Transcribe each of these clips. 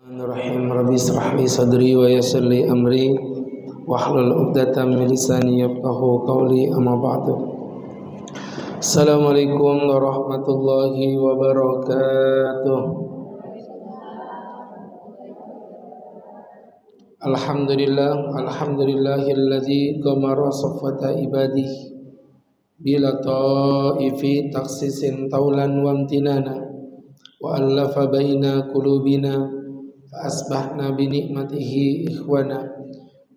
Bismillahirrahmanirrahim. Rabbi israh li sadri wa yassir li amri wahlul 'uqdatam min lisani yafqahu qawli, amma ba'du. Assalamualaikum warahmatullahi wabarakatuh. Alhamdulillahilladzi qamara safata ibadihi bila ta'ifi taksisin taulan wa amtinana wa allafa baina qulubina fa asbahna bi ni'matihi ikhwana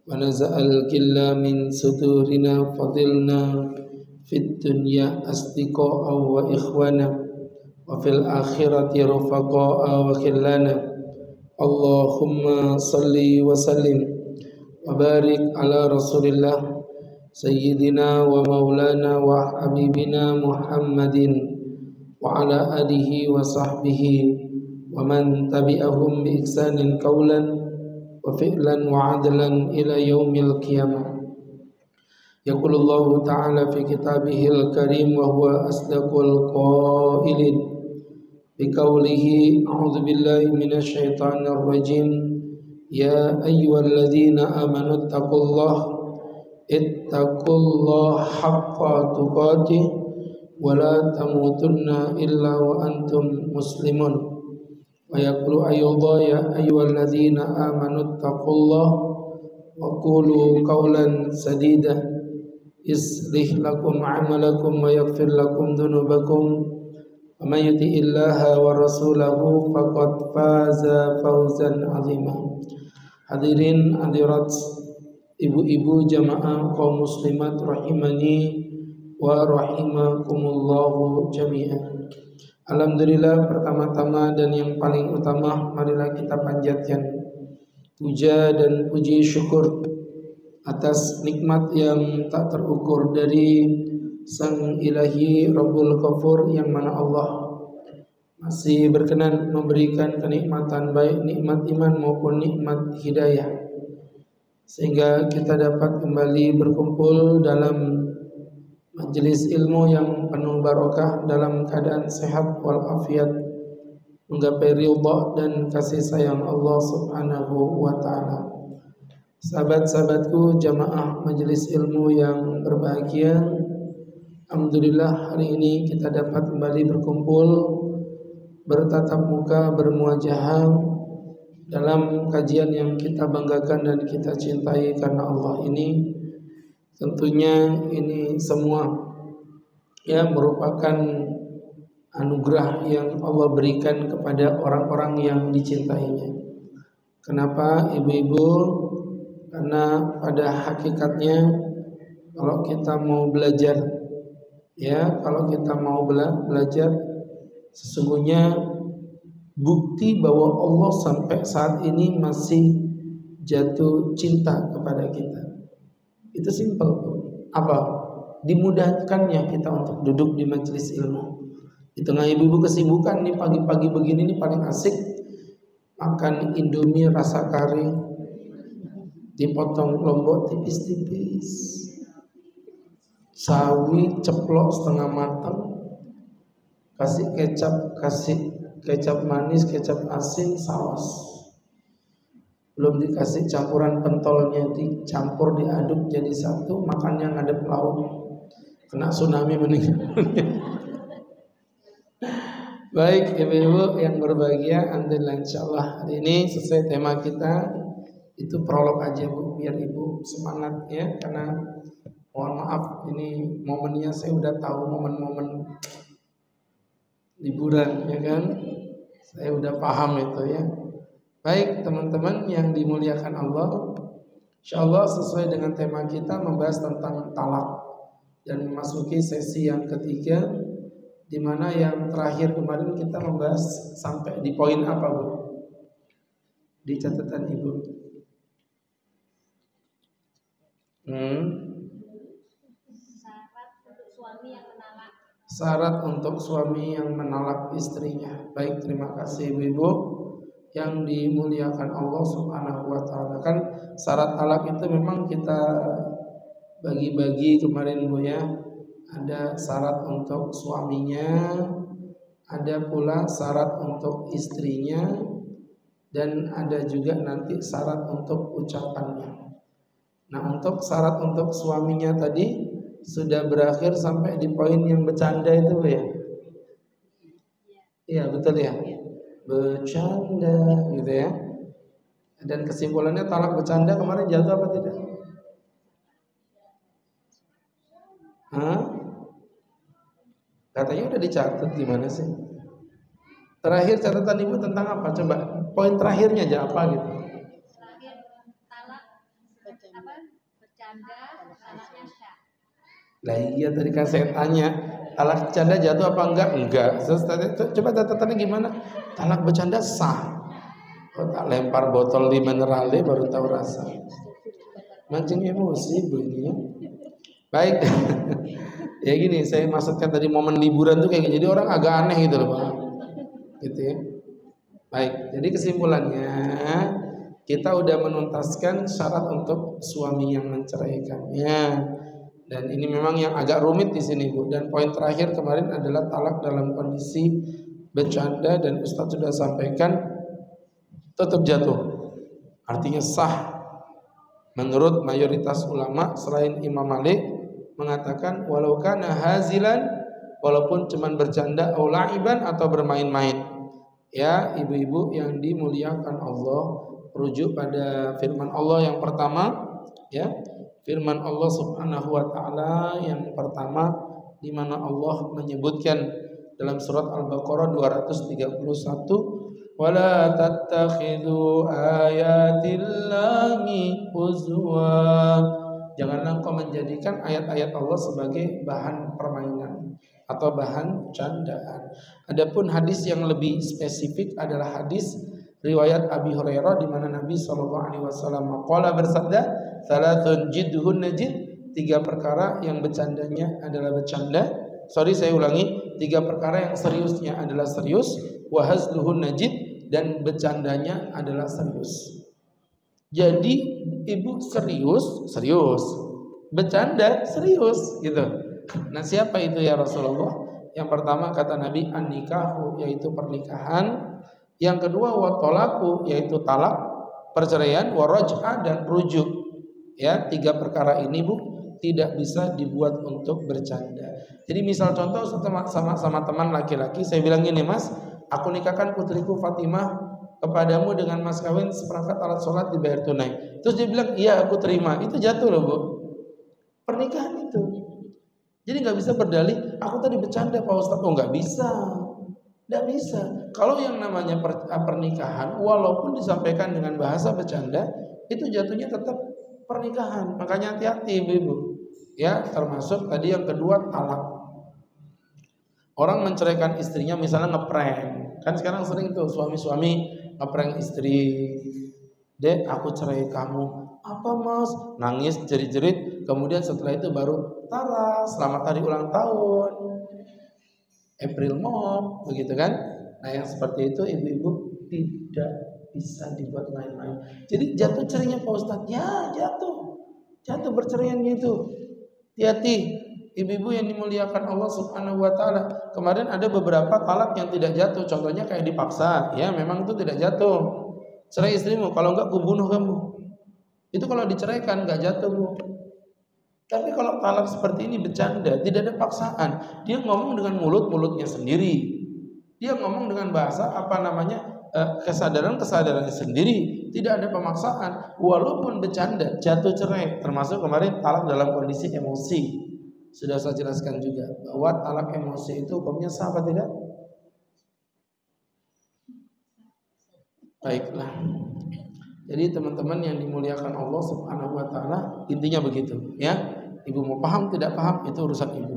wa naza'al killa min sudurina fadilna fid dunya asdiqa'a wa ikhwana wa fil akhirati rafaqa'a wa khillana. Allahumma salli wa sallim wa barik ala rasulillah sayyidina wa maulana wa habibina Muhammadin wa ala alihi wa sahbihi wa man tabi'ahum bi ihsanin qawlan wa fi'lan wa adlan ila yaumil qiyamah. Yaqulullahu ta'ala fi kitabihil karim wa huwa asdaqul qailin bi qawlihi a'udzu billahi minasy syaithanir rajim ya ayyuhalladzina amanu ittaqullaha haqqa tuqatih wa la tamutunna illa wa antum muslimun. Wa yaqulu ya ayyuhalladzina amanu ittaqullaha wa qulu qawlan sadida yuslih lakum a'malakum wa yaghfir lakum dhunubakum wa may yuti'illaha wa rasulahu faqad faza fawzan 'azima. Hadirin hadirat, ibu-ibu jamaah kaum muslimat rahimani wa rahimakumullahu jami'an. Alhamdulillah, pertama-tama dan yang paling utama, marilah kita panjatkan puja dan puji syukur atas nikmat yang tak terukur dari Sang Ilahi Rabbul Ghafur, yang mana Allah masih berkenan memberikan kenikmatan baik nikmat iman maupun nikmat hidayah, sehingga kita dapat kembali berkumpul dalam majelis ilmu yang penuh barokah dalam keadaan sehat walafiat, menggapai ridha dan kasih sayang Allah Subhanahu wa taala. Sahabat-sahabatku jamaah majelis ilmu yang berbahagia, alhamdulillah hari ini kita dapat kembali berkumpul, bertatap muka, bermuajahah dalam kajian yang kita banggakan dan kita cintai karena Allah ini. Tentunya ini semua merupakan anugerah yang Allah berikan kepada orang-orang yang dicintainya. Kenapa ibu-ibu? Karena pada hakikatnya kalau kita mau belajar, kalau kita mau belajar, sesungguhnya bukti bahwa Allah sampai saat ini masih jatuh cinta kepada kita itu simpel. Apa? Dimudahkannya kita untuk duduk di majelis ilmu. Di tengah ibu-ibu kesibukan nih, pagi-pagi begini nih paling asik makan indomie rasa kari, dipotong lombok tipis-tipis, sawi ceplok setengah matang, kasih kecap manis, kecap asin, saus. Belum dikasih campuran pentolnya, dicampur, diaduk jadi satu, makannya ngadep laut, kena tsunami meninggal. Baik ibu-ibu yang berbahagia, alhamdulillah insyaallah hari ini sesuai tema kita itu prolog aja Bu, biar ibu semangat ya, karena mohon maaf ini momennya saya udah tahu momen-momen liburan ya kan, saya udah paham itu ya. Baik teman-teman yang dimuliakan Allah, insyaallah sesuai dengan tema kita membahas tentang talak dan memasuki sesi yang ketiga, di mana yang terakhir kemarin kita membahas sampai di poin apa Bu? Di catatan ibu. Syarat untuk suami yang menolak istrinya. Baik, terima kasih ibu-ibu yang dimuliakan Allah Subhanahu wa taala. Kan syarat talak itu memang kita bagi-bagi kemarin Bu ya. Ada syarat untuk suaminya, ada pula syarat untuk istrinya, dan ada juga nanti syarat untuk ucapannya. Nah, untuk syarat untuk suaminya tadi sudah berakhir sampai di poin yang bercanda itu ya. Iya, betul ya. Bercanda gitu ya. Dan kesimpulannya talak bercanda kemarin jatuh apa tidak? Hah? Katanya udah dicatat, gimana sih? Terakhir catatan ibu tentang apa? Coba poin terakhirnya aja apa gitu? Terakhir talak apa? Bercanda, talaknya syah. Lah iya tadi kan saya tanya, talak bercanda jatuh apa enggak? Enggak. Coba catatannya gimana? Talak bercanda sah. Oh, tak lempar botol di minerale baru tahu rasa. Mancing emosi begini. Baik. Ya gini, saya maksudkan tadi momen liburan tuh kayak gini. Jadi orang agak aneh gitu loh, Pak. Gitu ya. Baik, jadi kesimpulannya kita udah menuntaskan syarat untuk suami yang menceraikannya. Dan ini memang yang agak rumit di sini, Bu. Dan poin terakhir kemarin adalah talak dalam kondisi bercanda, dan Ustadz sudah sampaikan tetap jatuh. Artinya sah. Menurut mayoritas ulama selain Imam Malik mengatakan walau kana hazilan, walaupun cuman bercanda au la'iban atau bermain-main. Ya, ibu-ibu yang dimuliakan Allah, rujuk pada firman Allah yang pertama, ya. Firman Allah Subhanahu wa taala yang pertama di mana Allah menyebutkan dalam surat Al-Baqarah 231, wala tattakhidhu ayatillahi huzwa. Janganlah engkau menjadikan ayat-ayat Allah sebagai bahan permainan atau bahan candaan. Adapun hadis yang lebih spesifik adalah hadis riwayat Abi Hurairah di mana Nabi SAW qala bersabda, "Salatun jidduhun najid." 3 perkara yang bercandanya adalah bercanda. Saya ulangi, 3 perkara yang seriusnya adalah serius, wa hazluhun najid, dan bercandanya adalah serius. Jadi ibu serius, bercanda serius gitu. Nah, siapa itu ya Rasulullah? Yang pertama kata Nabi an-nikahu, yaitu pernikahan. Yang kedua wa talaku, yaitu talak, perceraian, wa raj'ah, dan rujuk. Ya, 3 perkara ini Bu tidak bisa dibuat untuk bercanda. Jadi misal contoh sama teman laki-laki, saya bilang gini, "Mas, aku nikahkan putriku Fatimah kepadamu dengan mas kawin seperangkat alat sholat dibayar tunai." Terus dia bilang, "Iya, aku terima." Itu jatuh loh, Bu. Pernikahan itu. Jadi nggak bisa berdalih, "Aku tadi bercanda Pak Ustadz." Oh, nggak bisa. Nggak bisa. Kalau yang namanya pernikahan, walaupun disampaikan dengan bahasa bercanda, itu jatuhnya tetap pernikahan. Makanya hati-hati ibu-ibu. Ya, termasuk tadi yang kedua talak. Orang menceraikan istrinya misalnya ngeprank. Kan sekarang sering tuh suami-suami ngeprank istri. "Dek, aku cerai kamu." "Apa Mas?" Nangis jerit-jerit. Kemudian setelah itu baru taras, "Selamat hari ulang tahun, April Mop," begitu kan? Nah, yang seperti itu ibu-ibu tidak bisa dibuat main-main. Jadi jatuh cerainya Pak Ustadz, ya jatuh berceraian gitu. Hati-hati ibu-ibu yang dimuliakan Allah Subhanahu wa taala. Kemarin ada beberapa talak yang tidak jatuh, contohnya kayak dipaksa, ya memang itu tidak jatuh. Cerai istrimu, kalau enggak kubunuh kamu. Itu kalau diceraikan enggak jatuh, Bu. Tapi kalau talak seperti ini bercanda, tidak ada paksaan. Dia ngomong dengan mulutnya sendiri. Dia ngomong dengan bahasa kesadarannya sendiri. Tidak ada pemaksaan. Walaupun bercanda, jatuh cerai. Termasuk kemarin talak dalam kondisi emosi. Sudah saya jelaskan juga bahwa talak emosi itu hukumnya sah apa tidak? Baiklah. Jadi teman-teman yang dimuliakan Allah Subhanahu wa taala, intinya begitu, ya. Ibu mau paham tidak paham itu urusan ibu.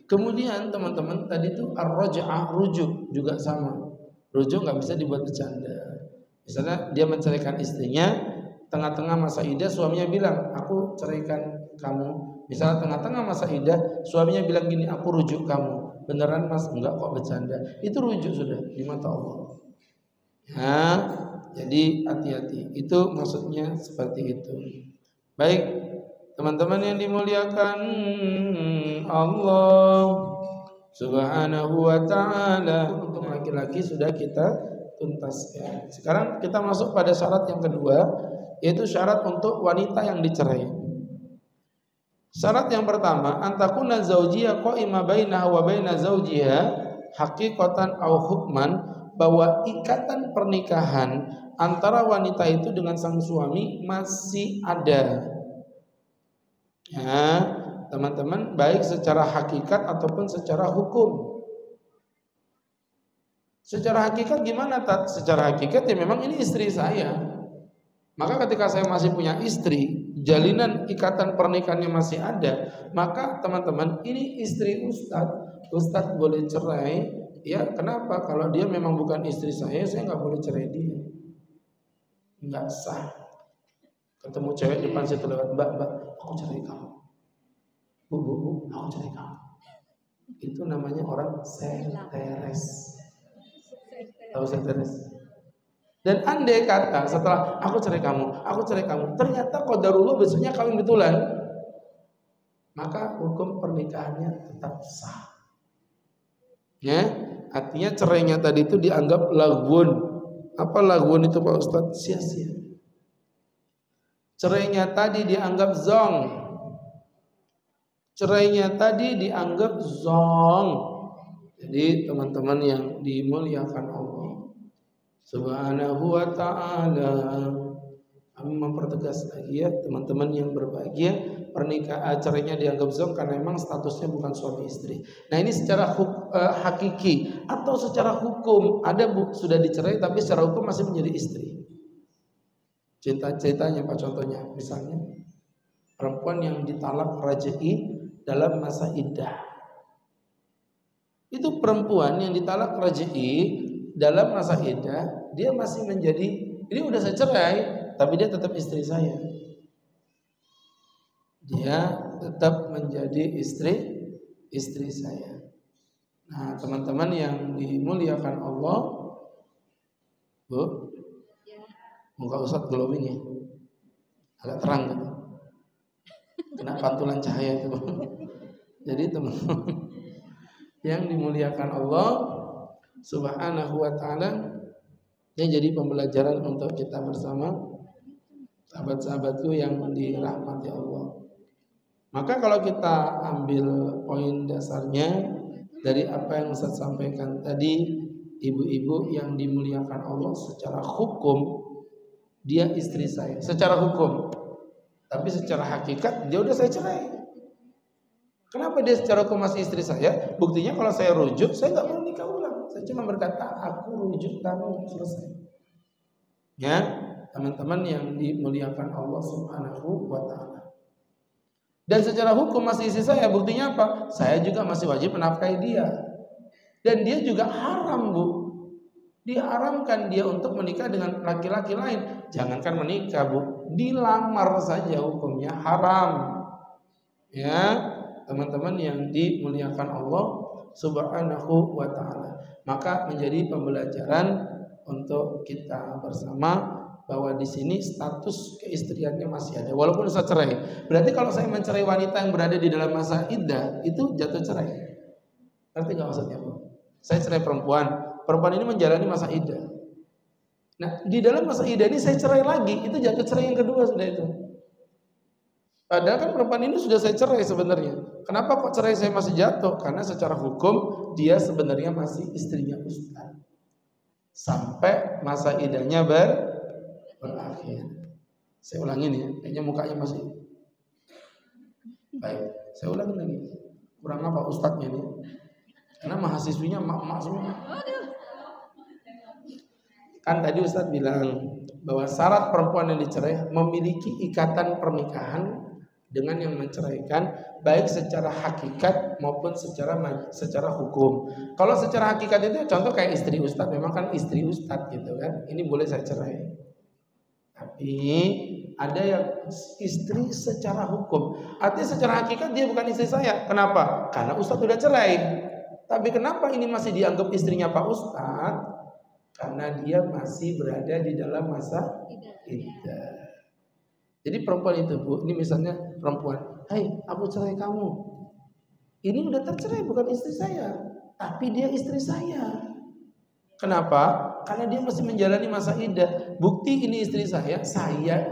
Kemudian teman-teman tadi itu ar-raj'ah, rujuk juga sama. Rujuk nggak bisa dibuat bercanda. Misalnya dia menceraikan istrinya, tengah-tengah masa iddah suaminya bilang, "Aku ceraikan kamu." Misalnya tengah-tengah masa iddah suaminya bilang gini, "Aku rujuk kamu." "Beneran Mas?" "Enggak kok, bercanda." Itu rujuk sudah di mata Allah. Ya, jadi hati-hati. Itu maksudnya seperti itu. Baik, teman-teman yang dimuliakan Allah Subhanahu wa ta'ala, untuk laki-laki sudah kita tuntas ya. Sekarang kita masuk pada syarat yang kedua, yaitu syarat untuk wanita yang dicerai. Syarat yang pertama, antakuna zaujiyah qaima bainaha wa baina zaujiha haqiqatan au hukman, bahwa ikatan pernikahan antara wanita itu dengan sang suami masih ada. Ya, teman-teman, baik secara hakikat ataupun secara hukum. Secara hakikat gimana, Tat? Secara hakikat ya memang ini istri saya. Maka ketika saya masih punya istri, jalinan ikatan pernikahannya masih ada, maka teman-teman, ini istri Ustadz. Ustadz boleh cerai. Ya, kenapa? Kalau dia memang bukan istri saya nggak boleh cerai dia. Nggak sah. Ketemu cewek depan situ lewat, mbak, aku cerai kamu. Bu, aku cerai kamu. Itu namanya orang seteres. Tahu seteres? Dan andai kata setelah aku cerai kamu, ternyata qadarullah besoknya kawin betulan, maka hukum pernikahannya tetap sah. Ya, artinya cerainya tadi itu dianggap laghun. Apa laghun itu Pak Ustadz? Sia-sia. Cerainya tadi dianggap zong. Cerainya tadi dianggap zong. Jadi teman-teman yang dimuliakan Allah Subhanahu wa ta'ala, kami mempertegas lagi ya teman-teman yang berbahagia, pernikahan cerainya dianggap zong karena memang statusnya bukan suami istri. Nah ini secara hakiki atau secara hukum, ada sudah dicerai tapi secara hukum masih menjadi istri. Ceritanya Pak, contohnya misalnya perempuan yang ditalak raj'i dalam masa iddah. Itu perempuan yang ditalak raj'i dalam masa iddah, dia masih menjadi, ini udah saya cerai tapi dia tetap istri saya. Dia tetap menjadi istri saya. Nah, teman-teman yang dimuliakan Allah, Bu, muka Ustadz glowing ya, agak terang gitu, kena pantulan cahaya itu. Jadi teman-teman yang dimuliakan Allah Subhanahu wa ta'ala, ini jadi pembelajaran untuk kita bersama, sahabat-sahabatku yang dirahmati Allah. Maka kalau kita ambil poin dasarnya dari apa yang Ustaz sampaikan tadi, ibu-ibu yang dimuliakan Allah, secara hukum dia istri saya, secara hukum. Tapi secara hakikat dia udah saya cerai. Kenapa dia secara hukum masih istri saya? Buktinya kalau saya rujuk, saya nggak mau nikah ulang. Saya cuma berkata, aku rujuk kamu, selesai. Ya, teman-teman yang dimuliakan Allah Subhanahu wa ta'ala. Dan secara hukum masih istri saya, buktinya apa? Saya juga masih wajib menafkahi dia. Dan dia juga haram, Bu. Diharamkan dia untuk menikah dengan laki-laki lain. Jangankan menikah, Bu, dilamar saja hukumnya haram. Ya, teman-teman yang dimuliakan Allah Subhanahu wa ta'ala. Maka menjadi pembelajaran untuk kita bersama bahwa di sini status keistriannya masih ada walaupun saya cerai. Berarti kalau saya mencerai wanita yang berada di dalam masa iddah, itu jatuh cerai. Ngerti enggak maksudnya, Bu? Saya cerai perempuan ini menjalani masa iddah. Nah, di dalam masa iddah ini saya cerai lagi, itu jatuh cerai yang kedua sudah itu. Padahal kan perempuan ini sudah saya cerai sebenarnya. Kenapa kok cerai saya masih jatuh? Karena secara hukum dia sebenarnya masih istrinya Ustaz. Sampai masa iddahnya berakhir. Saya ulangin ya, kayaknya mukanya masih. Baik, saya ulangin lagi. Kurang apa Ustaznya nih? Karena mahasiswinya mak-mak semua. Kan tadi Ustaz bilang bahwa syarat perempuan yang dicerai memiliki ikatan pernikahan dengan yang menceraikan, baik secara hakikat maupun secara hukum. Kalau secara hakikat itu contoh kayak istri Ustadz, memang kan istri Ustadz gitu kan, ini boleh saya cerai. Tapi ada yang istri secara hukum, artinya secara hakikat dia bukan istri saya. Kenapa? Karena Ustadz sudah cerai. Tapi kenapa ini masih dianggap istrinya Pak Ustadz? Karena dia masih berada di dalam masa iddah. Jadi perempuan itu, Bu, ini misalnya perempuan, "Hai, aku cerai kamu." Ini udah tercerai, bukan istri saya, tapi dia istri saya. Kenapa? karena dia masih menjalani masa iddah. Bukti ini istri saya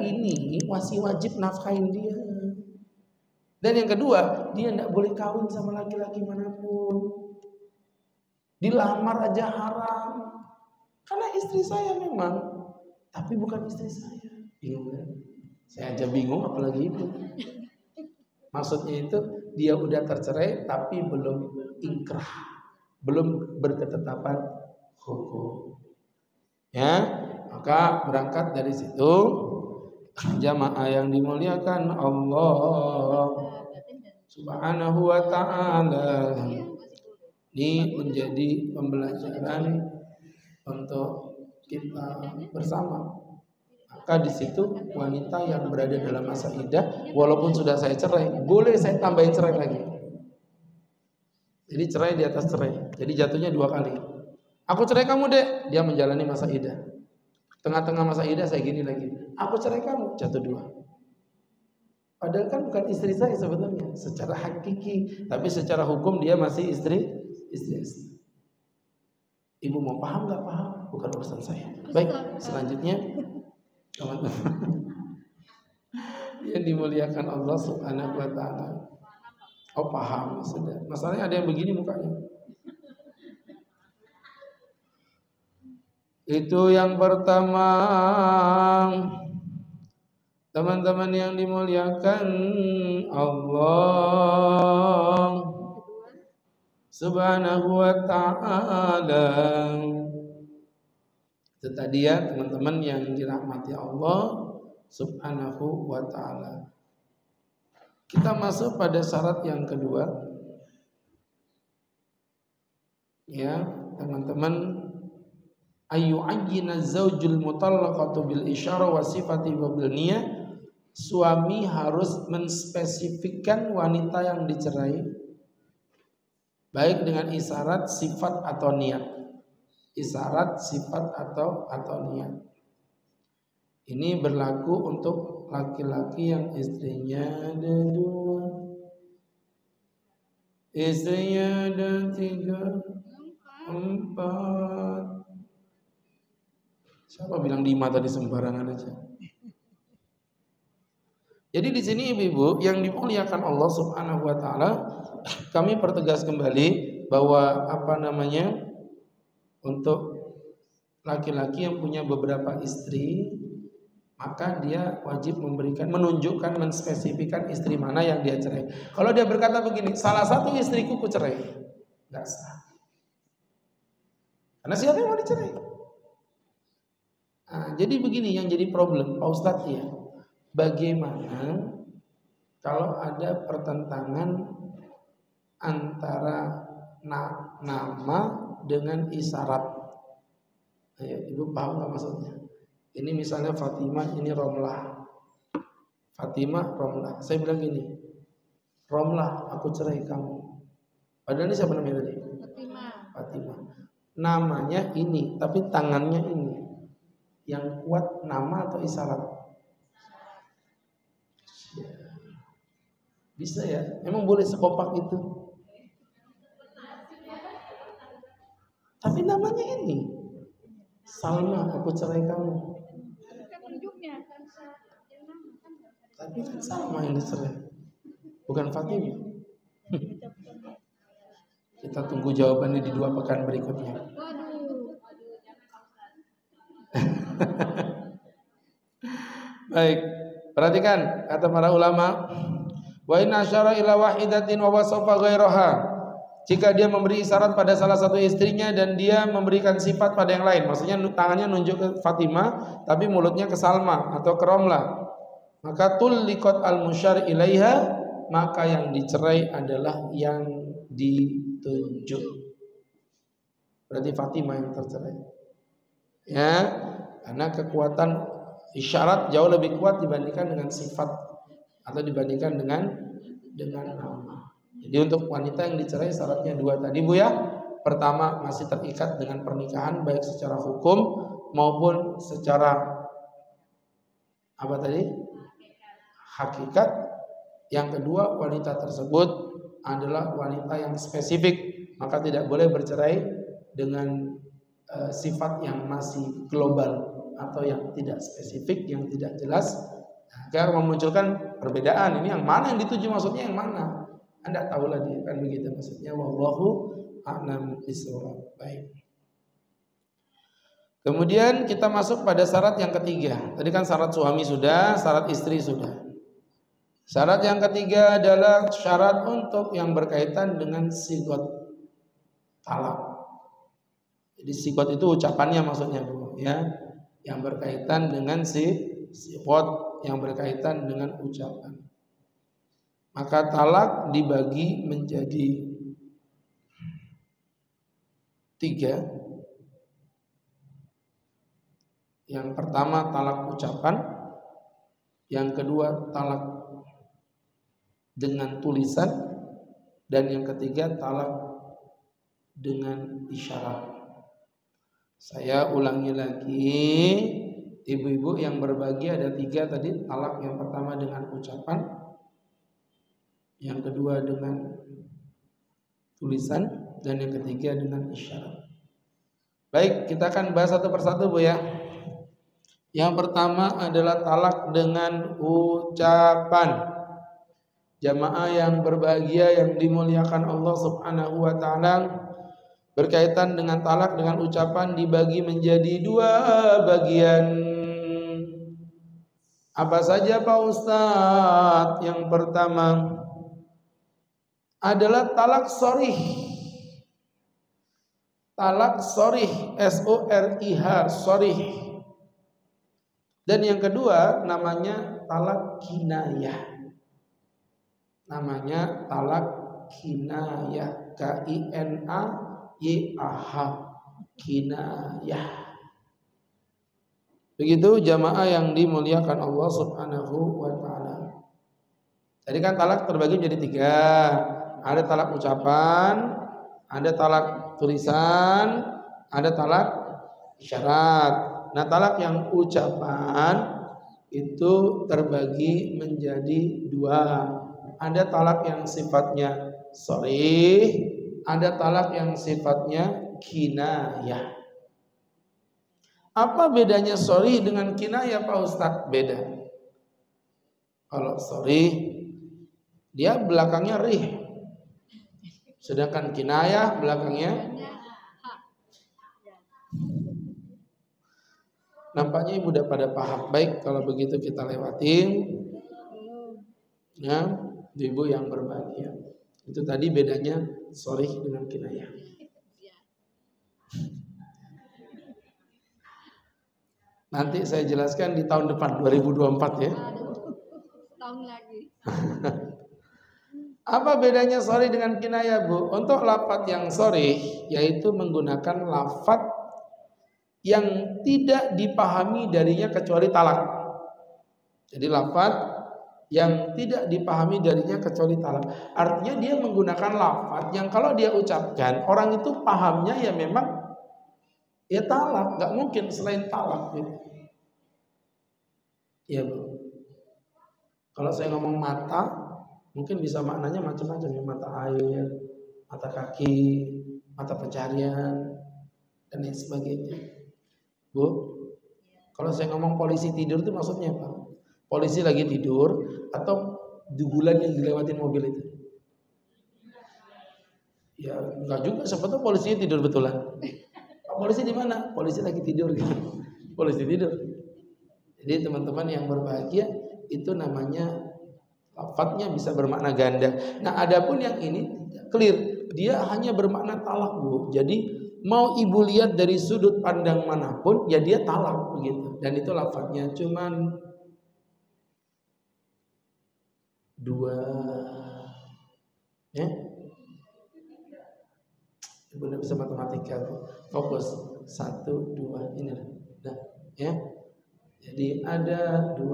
ini masih wajib nafkahin dia. Dan yang kedua, dia tidak boleh kawin sama laki-laki manapun. Dilamar aja haram. Karena istri saya memang, tapi bukan istri saya. Bingung kan? Saya aja bingung apalagi itu. Maksudnya itu dia udah tercerai tapi belum inkrah, belum berketetapan hukum. Ya, maka berangkat dari situ jamaah yang dimuliakan Allah Subhanahu wa ta'ala. Ini menjadi pembelajaran untuk kita bersama. Maka di situ wanita yang berada dalam masa iddah, walaupun sudah saya cerai, boleh saya tambahin cerai lagi. Jadi cerai di atas cerai. Jadi jatuhnya 2 kali. Aku cerai kamu, Dek. Dia menjalani masa iddah. Tengah-tengah masa iddah saya gini lagi. Aku cerai kamu, jatuh 2. Padahal kan bukan istri saya sebetulnya secara hakiki, tapi secara hukum dia masih istri. Ibu mau paham nggak paham? Bukan urusan saya. Baik, selanjutnya teman-teman yang dimuliakan Allah Subhanahu wa ta'ala. Oh paham sudah. Masalahnya ada yang begini mukanya. Itu yang pertama. Teman-teman yang dimuliakan Allah Subhanahu wa ta'ala. Itu tadi ya teman-teman yang dirahmati Allah Subhanahu wa ta'ala. Kita masuk pada syarat yang kedua. Ya, teman-teman, ayyu'ayyina zawjul mutallaqatu bil isyara wa sifati wa bil niyah. Suami harus menspesifikkan wanita yang dicerai baik dengan isyarat, sifat atau niat. Isyarat, sifat atau niat. Ini berlaku untuk laki-laki yang istrinya ada 2, istrinya ada 3, 4. Siapa bilang 5 tadi sembarangan aja. Jadi di sini ibu-ibu yang dimuliakan Allah Subhanahu wa ta'ala, kami pertegas kembali bahwa untuk laki-laki yang punya beberapa istri, maka dia wajib menunjukkan, menspesifikkan istri mana yang dia cerai. Kalau dia berkata begini, salah satu istriku ku cerai, nggak sah. Karena siapa yang mau dicerai? Nah, jadi begini yang jadi problem, Pak Ustadz ya. Bagaimana kalau ada pertentangan antara nama dengan isyarat? Ayo, ibu paham nggak maksudnya? Ini misalnya Fatimah, ini Romlah. Fatimah, Romlah. Saya bilang gini, Romlah, aku cerai kamu. Padahal ini siapa namanya tadi? Fatimah. Namanya ini, tapi tangannya ini. Yang kuat nama atau isyarat? Bisa ya? Emang boleh sekompak itu? Tapi namanya ini, Salma, aku cerai kamu. Tapi kan Salma yang dicerai, bukan Fatimah. Kita tunggu jawabannya di 2 pekan berikutnya. Baik, perhatikan kata para ulama, wa inna asyara ila wahidatin wa wasafa ghairaha. Jika dia memberi isyarat pada salah satu istrinya dan dia memberikan sifat pada yang lain, maksudnya tangannya nunjuk ke Fatimah tapi mulutnya ke Salma atau ke Romlah, maka tulliqat al-musyar ilaiha, maka yang dicerai adalah yang ditunjuk. Berarti Fatimah yang tercerai. Ya, karena kekuatan isyarat jauh lebih kuat dibandingkan dengan sifat atau dibandingkan dengan nama. Jadi untuk wanita yang dicerai syaratnya 2 tadi Bu ya. Pertama masih terikat dengan pernikahan baik secara hukum maupun secara apa tadi? Hakikat. Yang kedua, wanita tersebut adalah wanita yang spesifik, maka tidak boleh bercerai dengan sifat yang masih global atau yang tidak spesifik, yang tidak jelas, agar memunculkan perbedaan. Ini yang mana yang dituju, maksudnya yang mana? Anda tahulah dia, kan begitu maksudnya. Wallahu a'lam bishawab. Baik. Kemudian kita masuk pada syarat yang ketiga. Tadi kan syarat suami sudah, syarat istri sudah. Syarat yang ketiga adalah syarat untuk yang berkaitan dengan sigot talak. Jadi sigot itu ucapannya maksudnya, Bu, ya. Yang berkaitan dengan sigot yang berkaitan dengan ucapan. Maka talak dibagi menjadi 3. Yang pertama talak ucapan, yang kedua talak dengan tulisan, dan yang ketiga talak dengan isyarat. Saya ulangi lagi, ibu-ibu yang berbagi ada 3 tadi. Talak yang pertama dengan ucapan, yang kedua dengan tulisan, dan yang ketiga dengan isyarat. Baik, kita akan bahas satu persatu, Bu, ya. Yang pertama adalah talak dengan ucapan. Jamaah yang berbahagia yang dimuliakan Allah Subhanahu wa taala, berkaitan dengan talak dengan ucapan dibagi menjadi 2 bagian. Apa saja Pak Ustadz? Yang pertama adalah talak sharih. Talak sharih, S-O-R-I-H, sharih. Dan yang kedua namanya talak kinayah. Namanya talak kinayah, K-I-N-A-Y-A-H, kinayah. Begitu jamaah yang dimuliakan Allah Subhanahu wa taala. Tadi kan talak terbagi menjadi 3. Ada talak ucapan, ada talak tulisan, ada talak isyarat. Nah, talak yang ucapan itu terbagi menjadi 2. Ada talak yang sifatnya sharih, ada talak yang sifatnya kinayah. Apa bedanya sharih dengan kinayah, Pak Ustadz? Beda. Kalau sharih dia belakangnya rih, sedangkan kinayah belakangnya. Nampaknya ibu udah pada paham. Baik, kalau begitu kita lewatin. Ya, ibu yang berbahagia. Itu tadi bedanya sharih dengan kinayah. Nanti saya jelaskan di tahun depan 2024 ya. Tahun lagi. Apa bedanya sharih dengan kinayah, Bu? Untuk lafadz yang sharih yaitu menggunakan lafadz yang tidak dipahami darinya kecuali talak. Jadi lafadz yang tidak dipahami darinya kecuali talak. Artinya dia menggunakan lafadz yang kalau dia ucapkan orang itu pahamnya ya memang ya talak, nggak mungkin selain talak. Ya, Bu. Kalau saya ngomong mata, mungkin bisa maknanya macam-macam ya, mata air, mata kaki, mata pencarian, dan lain sebagainya. Bu, kalau saya ngomong polisi tidur itu maksudnya apa? Polisi lagi tidur atau di bulan yang dilewatin mobil itu? Ya enggak juga, sebetulnya polisinya tidur betulan. Pak polisi di mana? Polisi lagi tidur gitu. Polisi tidur. Jadi teman-teman yang berbahagia itu namanya lafadznya bisa bermakna ganda. Nah, adapun yang ini clear, dia hanya bermakna talak, Bu. Jadi mau ibu lihat dari sudut pandang manapun, ya dia talak begitu. Dan itu lafadznya cuman 2. Ya. Ibu udah bisa matematika, fokus 1, 2 ini. Nah, ya. Jadi ada 2.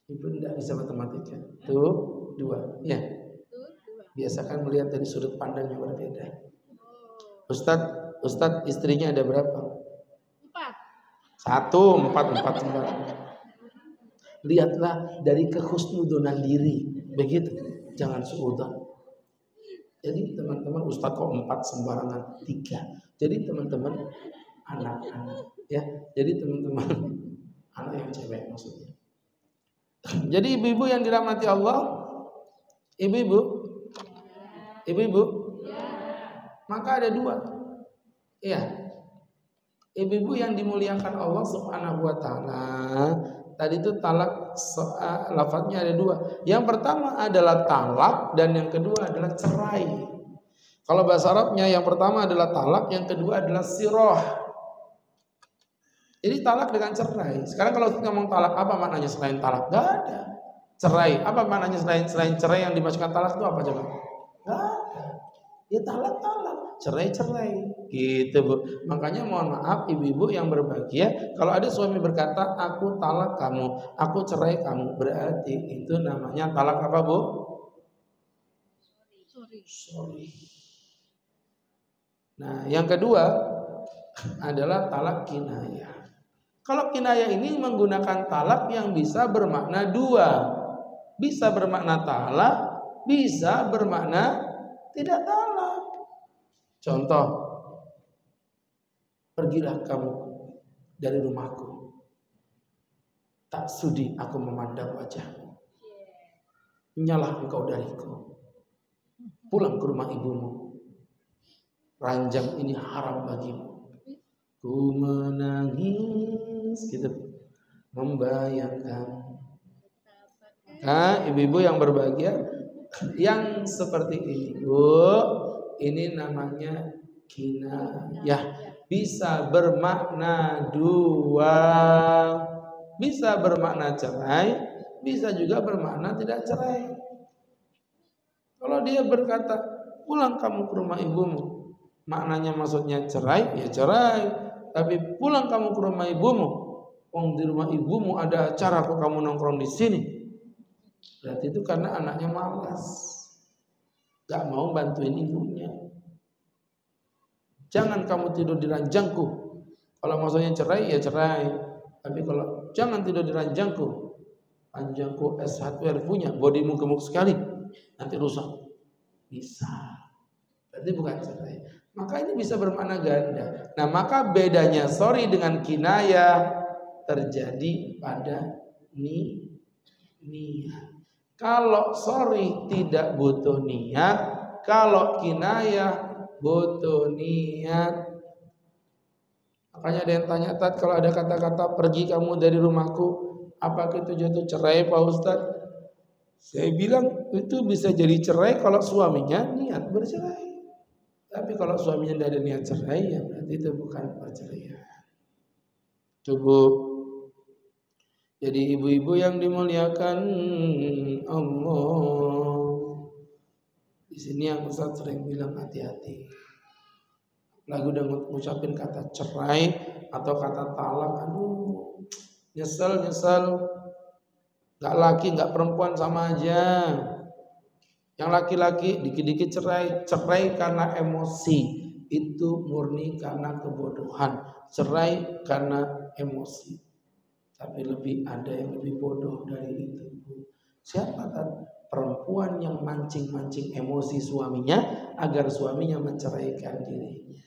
Ibu tidak bisa matematika. Tuh 2. Ya. Biasakan melihat dari sudut pandang yang berbeda. Ustadz istrinya ada berapa? 4. 1, 4. Lihatlah dari kehusnudonan diri. Begitu. Jangan suudzon. Jadi teman-teman, Ustaz kok 4 sembarangan 3. Jadi teman-teman anak-anak ya. Jadi teman-teman anak yang cewek maksudnya. Jadi ibu-ibu yang dirahmati Allah, ibu-ibu, maka ada 2. Iya. Ibu-ibu yang dimuliakan Allah Subhanahu wa taala, tadi itu talak lafadznya ada 2. Yang pertama adalah talak dan yang kedua adalah cerai. Kalau bahasa Arabnya yang pertama adalah talak, yang kedua adalah sirah. Jadi talak dengan cerai. Sekarang kalau ngomong talak, apa maknanya selain talak? Gak ada. Cerai, apa maknanya selain cerai yang dimasukkan talak itu apa coba? Gak ada. Ya talak, cerai. Gitu Bu. Makanya mohon maaf ibu-ibu yang berbahagia, kalau ada suami berkata, aku talak kamu, aku cerai kamu, berarti itu namanya talak apa Bu? Sorry. Nah yang kedua adalah talak kinayah. Kalau kinayah ini menggunakan talak yang bisa bermakna 2. Bisa bermakna talak, bisa bermakna tidak talak. Contoh, pergilah kamu dari rumahku, tak sudi aku memandang wajahmu, nyalah engkau dariku, pulang ke rumah ibumu, ranjang ini haram bagimu. Ku menangis gitu, membayangkan. Nah, ibu-ibu yang berbahagia, yang seperti ini Bu, ini namanya kinayah. Bisa bermakna 2, bisa bermakna cerai, bisa juga bermakna tidak cerai. Kalau dia berkata pulang kamu ke rumah ibumu, maknanya maksudnya cerai, ya cerai. Tapi pulang kamu ke rumah ibumu, di rumah ibumu ada acara kok kamu nongkrong di sini, berarti itu karena anaknya malas, gak mau bantuin ibunya. Jangan kamu tidur di ranjangku. Kalau maksudnya cerai, ya cerai. Tapi kalau jangan tidur di ranjangku, ranjangku S1 punya, bodimu gemuk sekali, nanti rusak. Bisa. Berarti bukan cerai. Maka ini bisa bermakna ganda. Nah maka bedanya sorry dengan kinayah terjadi pada niat. Kalau sorry tidak butuh niat, kalau kinayah butuh niat. Makanya ada yang tanya, Tat, kalau ada kata-kata pergi kamu dari rumahku, apakah itu jatuh cerai Pak Ustadz? Saya bilang itu bisa jadi cerai kalau suaminya niat bercerai. Tapi kalau suaminya tidak ada niat cerai, ya berarti itu bukan perceraian. Coba. Jadi ibu-ibu yang dimuliakan Allah, di sini yang Ustaz sering bilang hati-hati. Lagi udah ngucapin kata cerai atau kata talak, aduh, nyesel. Gak laki, gak perempuan sama aja. Yang laki-laki dikit-dikit cerai karena emosi, itu murni karena kebodohan. Cerai karena emosi. Tapi ada yang lebih bodoh dari itu. Siapa kan perempuan yang mancing-mancing emosi suaminya agar suaminya menceraikan dirinya?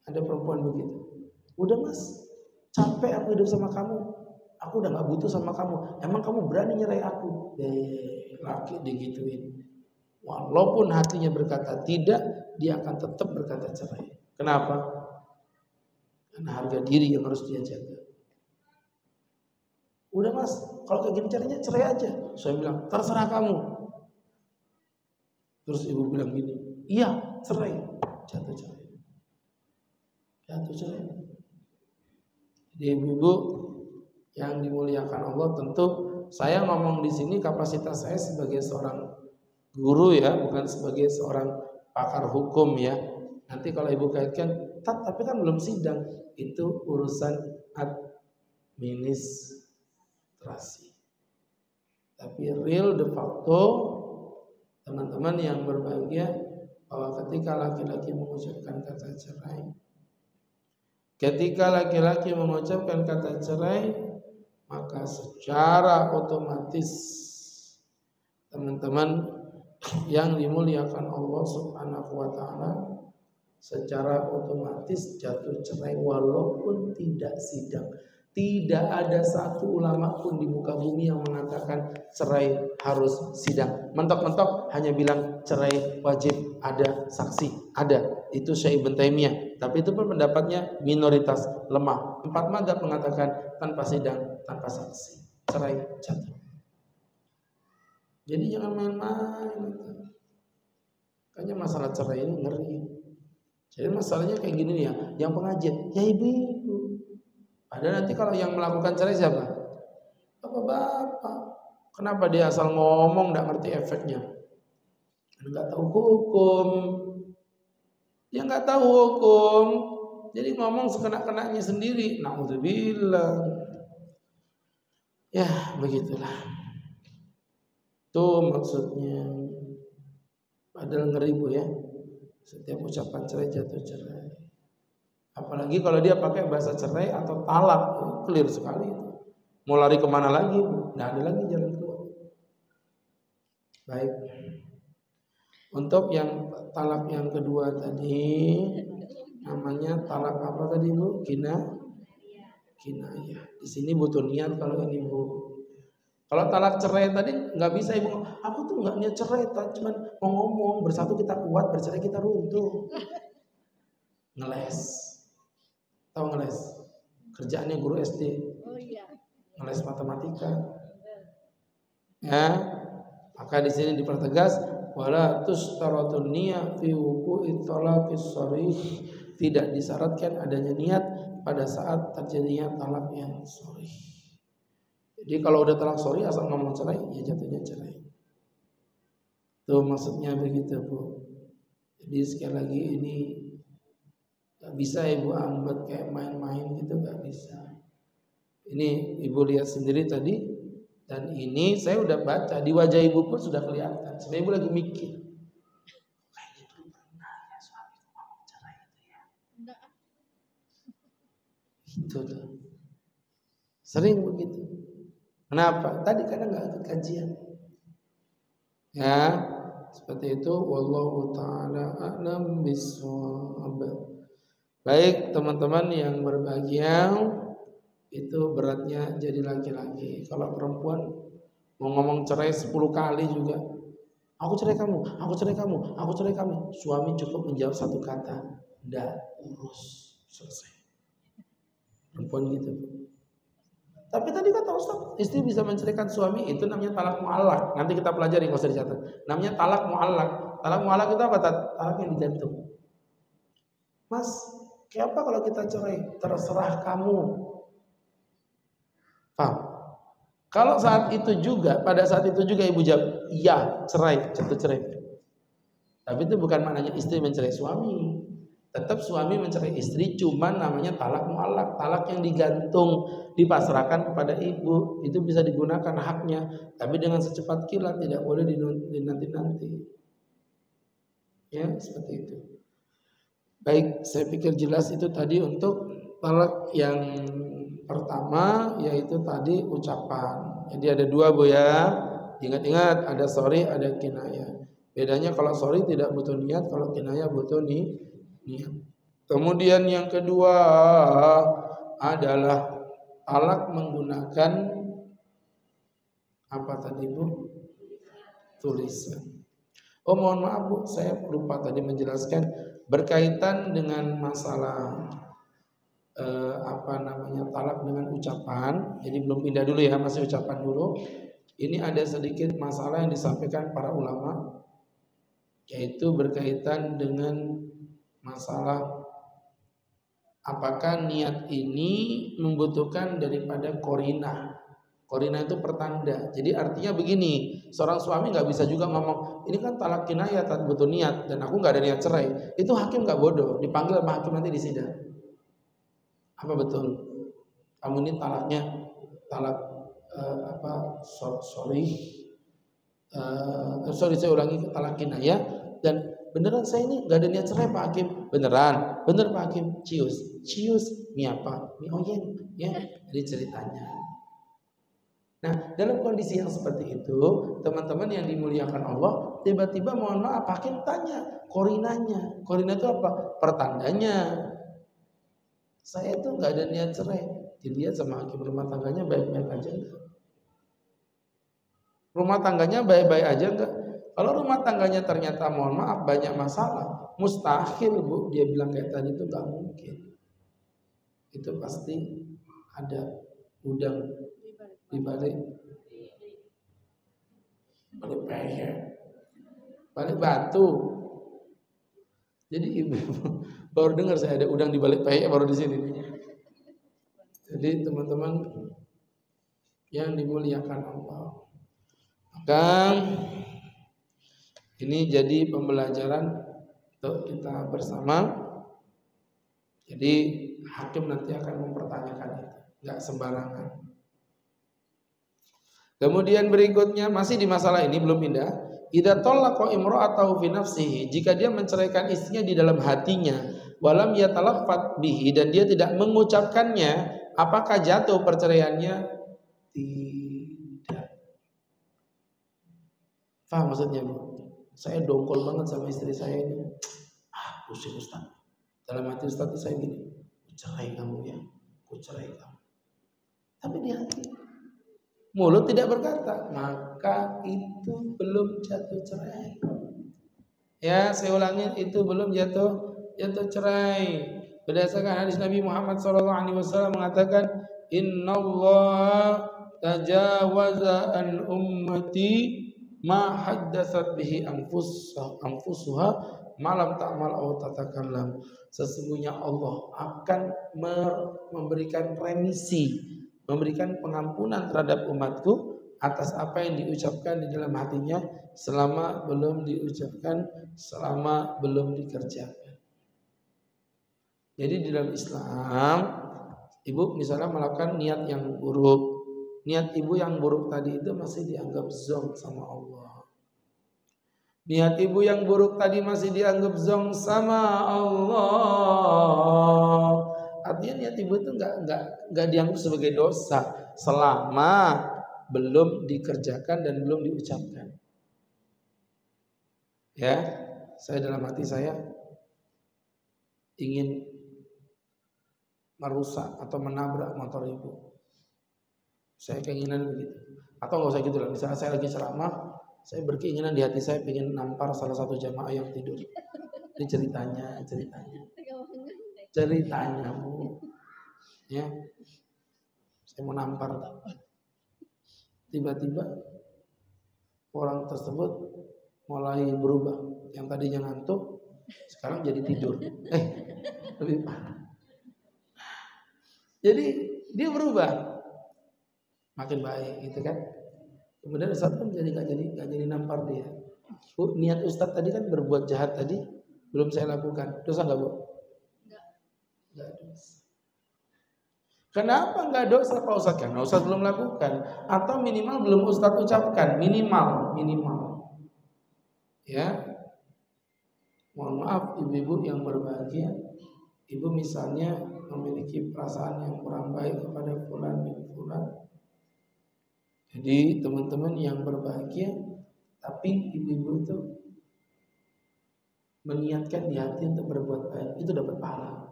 Ada perempuan begitu. Udah mas, capek aku hidup sama kamu. Aku udah gak butuh sama kamu. Emang kamu berani nyerai aku? Laki digituin. Walaupun hatinya berkata tidak, dia akan tetap berkata cerai. Kenapa? Karena harga diri yang harus dia jaga. Udah mas, kalau kayak gini caranya cerai aja. Saya bilang, terserah kamu. Terus ibu bilang gini, iya cerai. Jatuh cerai. Jadi ibu-ibu yang dimuliakan Allah, tentu saya ngomong di sini kapasitas saya sebagai seorang guru ya, bukan sebagai seorang pakar hukum ya. Nanti kalau ibu kaitkan, tapi kan belum sidang, itu urusan administrasi. Tapi real de facto teman-teman yang berbahagia, bahwa ketika laki-laki mengucapkan kata cerai, maka secara otomatis teman-teman yang dimuliakan Allah Subhanahu wa taala, secara otomatis jatuh cerai walaupun tidak sidang. Tidak ada satu ulama pun di muka bumi yang mengatakan cerai harus sidang. Mentok-mentok hanya bilang cerai wajib ada saksi. Ada, itu Syekh Ibn Taimiyah. Tapi itu pun pendapatnya minoritas, lemah. 4 mazhab mengatakan tanpa sidang, tanpa saksi, cerai jatuh. Jadi jangan main-main. Kayaknya masalah cerai ini ngeri. Jadi masalahnya kayak gini nih ya, yang pengajian, ya ibu-ibu. Padahal nanti kalau yang melakukan cerai siapa? Bapak-bapak. Kenapa dia asal ngomong nggak ngerti efeknya? Nggak tahu hukum. Dia nggak tahu hukum. Jadi ngomong sekena-kenanya sendiri. Na'udzubillah. Ya begitulah. Itu maksudnya. Padahal ngeri Bu ya. Setiap ucapan cerai jatuh cerai. Apalagi kalau dia pakai bahasa cerai atau talak, clear sekali itu. Mau lari kemana lagi? Nggak ada lagi jalan keluar. Baik. Untuk yang talak yang kedua tadi, namanya talak apa tadi Bu? Kinayah. Di sini butuh niat kalau ini Bu. Kalau talak cerai tadi nggak bisa ibu. Aku tuh nggak niat cerai, cuman mau ngomong bersatu kita kuat, bercerai kita runtuh. Ngeles. Tahu ngeles? Kerjaannya guru SD. Oh iya. Ngeles matematika. Ya. Maka di sini dipertegas wala tushtaratun niyah fi wuqu'i talaqis sharih. Tidak disyaratkan adanya niat pada saat terjadinya talak yang sharih. Jadi kalau udah talak sharih asal ngomong cerai ya jatuhnya cerai. Tuh maksudnya begitu Bu. Jadi sekali lagi ini gak bisa ibu ambil kayak main-main gitu, gak bisa. Ini ibu lihat sendiri tadi, dan ini saya udah baca di wajah ibu pun sudah kelihatan. Sebenarnya ibu lagi mikir, kayaknya dulu pernah ya suami ngomong cerai itu ya. Itu tuh sering begitu. Kenapa? Tadi kadang nggak ikut kajian. Ya, seperti itu. Wallahu ta'ala a'lam bishawab. Baik teman-teman yang berbahagia, itu beratnya jadi laki-laki. Kalau perempuan mau ngomong cerai 10 kali juga, aku cerai kamu, aku cerai kamu, aku cerai kamu. Suami cukup menjawab 1 kata, ndak urus, selesai. Perempuan gitu. Tapi tadi kata Ustaz, istri bisa menceraikan suami, itu namanya talak mu'allaq. Nanti kita pelajari, nggak usah dicatat. Namanya talak mu'allaq. Talak mu'allaq itu apa? Talak yang digantung. Mas, kayak apa kalau kita cerai? Terserah kamu. Paham? Kalau saat itu juga, pada saat itu juga ibu jawab, iya, cerai, jatuh cerai. Tapi itu bukan maknanya istri mencerai suami. Tetap suami mencerai istri, cuman namanya talak mu'allaq, talak yang digantung, dipasrahkan kepada ibu. Itu bisa digunakan haknya, tapi dengan secepat kilat, tidak boleh dinanti-nanti. Ya, seperti itu. Baik, saya pikir jelas itu tadi untuk talak yang pertama, yaitu tadi ucapan. Jadi ada 2 Bu ya. Ingat-ingat, ada sharih, ada kinayah. Bedanya kalau sharih tidak butuh niat, kalau kinayah butuh niat. Kemudian yang kedua adalah talak menggunakan apa tadi Bu? Tulisan. Oh mohon maaf Bu, saya lupa tadi menjelaskan berkaitan dengan masalah talak dengan ucapan. Jadi belum pindah dulu ya, masih ucapan dulu. Ini ada sedikit masalah yang disampaikan para ulama, yaitu berkaitan dengan masalah apakah niat ini membutuhkan daripada korinah. Korinah itu pertanda. Jadi artinya begini, seorang suami nggak bisa juga ngomong, ini kan talak kinayah, tak butuh niat, dan aku nggak ada niat cerai. Itu hakim nggak bodoh, dipanggil sama hakim nanti di sidang. Apa betul? Kamu ini talaknya talak saya ulangi, talak kinayah, dan beneran saya ini gak ada niat cerai Pak Hakim. Beneran, bener Pak Hakim. Cius, mie apa? Mie oyeng, ya. Jadi ceritanya. Nah, dalam kondisi yang seperti itu, teman-teman yang dimuliakan Allah, tiba-tiba mohon maaf hakim tanya korinanya. Korina itu apa? Pertandanya. Saya itu nggak ada niat cerai. Dilihat sama hakim rumah tangganya baik-baik aja enggak? Rumah tangganya baik-baik aja enggak? Kalau rumah tangganya ternyata mohon maaf banyak masalah, mustahil Bu, dia bilang kayak tadi itu nggak mungkin. Itu pasti ada udang di balik peyek, balik batu. Jadi ibu baru dengar saya ada udang di balik peyek baru di sini. Jadi teman-teman yang dimuliakan Allah, maka ini jadi pembelajaran untuk kita bersama. Jadi hakim nanti akan mempertanyakan itu, nggak sembarangan. Kemudian berikutnya masih di masalah ini belum pindah. Idza talaqa imra'atahu fi nafsihi, jika dia menceraikan istrinya di dalam hatinya, walam yatalaffat bihi, dan dia tidak mengucapkannya, apakah jatuh perceraiannya? Tidak. Faham maksudnya, Bu? Saya dongkol banget sama istri saya ini. Pusing Ustaz. Dalam hati Ustaz saya gini, cerai kamu ya, cerai kamu. Tapi di hati mulut tidak berkata, maka itu belum jatuh cerai. Ya, saya ulangi, itu belum jatuh cerai. Berdasarkan hadis Nabi Muhammad SAW mengatakan, Innallaha tajawaza an ummati ma haddatsat bihi anfusuha malam ta'mal aw tatakallam. Sesungguhnya Allah akan memberikan remisi, memberikan pengampunan terhadap umatku atas apa yang diucapkan di dalam hatinya selama belum diucapkan, selama belum dikerjakan. Jadi di dalam Islam, ibu misalnya melakukan niat yang buruk, niat ibu yang buruk tadi itu masih dianggap zong sama Allah. Niat ibu yang buruk tadi masih dianggap zong sama Allah. Artinya niat ibu itu nggak dianggap sebagai dosa selama belum dikerjakan dan belum diucapkan. Ya, saya dalam hati saya ingin merusak atau menabrak motor ibu. Saya keinginan begitu. Atau nggak usah gitu lah. Misalnya saya lagi ceramah, saya berkeinginan di hati saya ingin nampar salah satu jamaah yang tidur. Ini ceritanya Bu. Ya, saya mau nampar. Tiba-tiba orang tersebut mulai berubah. Yang tadinya ngantuk, sekarang jadi tidur. Lebih parah. Jadi dia berubah, makin baik, gitu kan? Kemudian Ustaz pun jadi nggak jadi nampar dia. Bu, niat Ustaz tadi kan berbuat jahat tadi belum saya lakukan, dosa nggak Bu? Nggak dosa. Kenapa nggak dosa Pak Ustaz? Karena Ustaz belum lakukan, atau minimal belum Ustaz ucapkan, minimal. Ya, mohon maaf ibu-ibu yang berbahagia, ibu misalnya memiliki perasaan yang kurang baik kepada fulan bin fulan. Jadi teman-teman yang berbahagia, tapi ibu-ibu itu meniatkan di hati untuk berbuat baik, itu dapat pahala.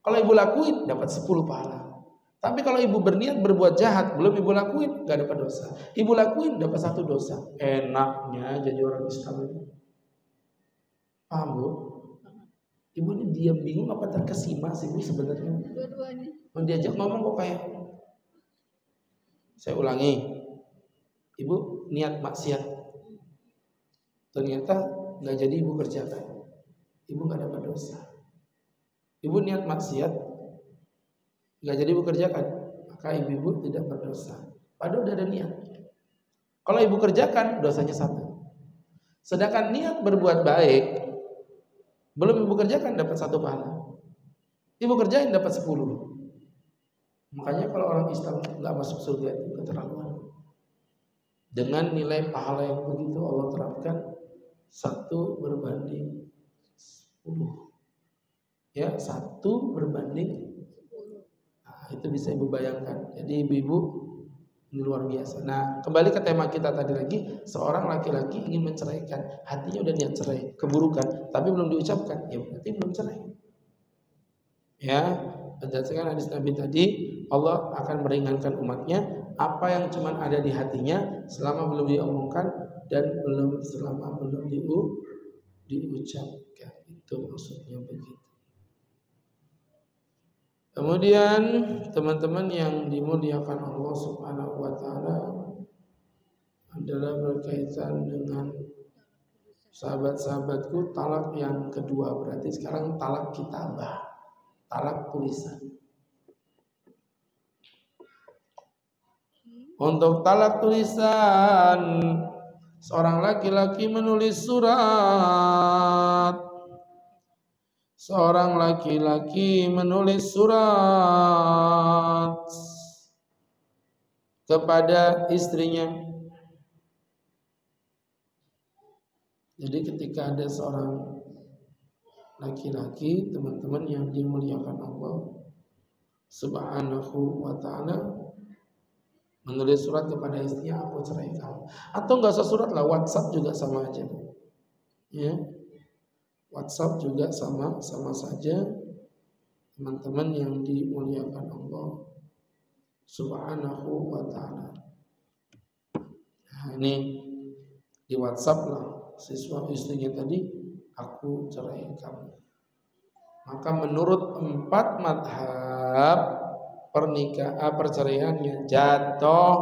Kalau ibu lakuin dapat 10 pahala. Tapi kalau ibu berniat berbuat jahat, belum ibu lakuin, gak dapat dosa. Ibu lakuin dapat 1 dosa. Enaknya jadi orang Islam ini. Paham Bu? Ibu ini diam bingung apa terkesima sih Bu sebenarnya? Dua-duanya. Mau diajak ngomong kok kayak. Saya ulangi. Ibu niat maksiat. Ternyata gak jadi ibu kerjakan. Ibu gak dapat dosa. Ibu niat maksiat, gak jadi ibu kerjakan, maka ibu tidak berdosa. Padahal udah ada niat. Kalau ibu kerjakan, dosanya 1. Sedangkan niat berbuat baik, belum ibu kerjakan dapat 1 pahala. Ibu kerjain dapat 10. Makanya kalau orang Islam gak masuk surga itu keterlaluan. Dengan nilai pahala yang begitu Allah terapkan 1 berbanding 10. Ya, 1 berbanding 10. Nah, itu bisa ibu bayangkan. Jadi ibu-ibu Ini luar biasa. Nah, kembali ke tema kita tadi lagi, seorang laki-laki ingin menceraikan, hatinya udah niat cerai, keburukan, tapi belum diucapkan, ya berarti belum cerai. Ya, berdasarkan hadis Nabi tadi, Allah akan meringankan umatnya apa yang cuma ada di hatinya selama belum diomongkan dan selama belum diucapkan. Itu maksudnya begitu. Kemudian teman-teman yang dimuliakan Allah Subhanahu wa taala adalah berkaitan dengan sahabat-sahabatku, talak yang kedua, berarti sekarang talak kitabah, talak tulisan. Untuk talak tulisan, seorang laki-laki menulis surat. Seorang laki-laki menulis surat kepada istrinya. Jadi ketika ada seorang laki-laki, teman-teman yang dimuliakan Allah Subhanahu wa ta'ala, menulis surat kepada istrinya, aku cerai kamu. Atau enggak usah surat lah, WhatsApp juga sama aja. Ya. WhatsApp juga sama saja, teman-teman yang dimuliakan Allah Subhanahu wa ta'ala. Nah, ini di WhatsApp lah siswa istrinya tadi, aku cerai kamu. Maka menurut 4 madhab perceraiannya jatuh,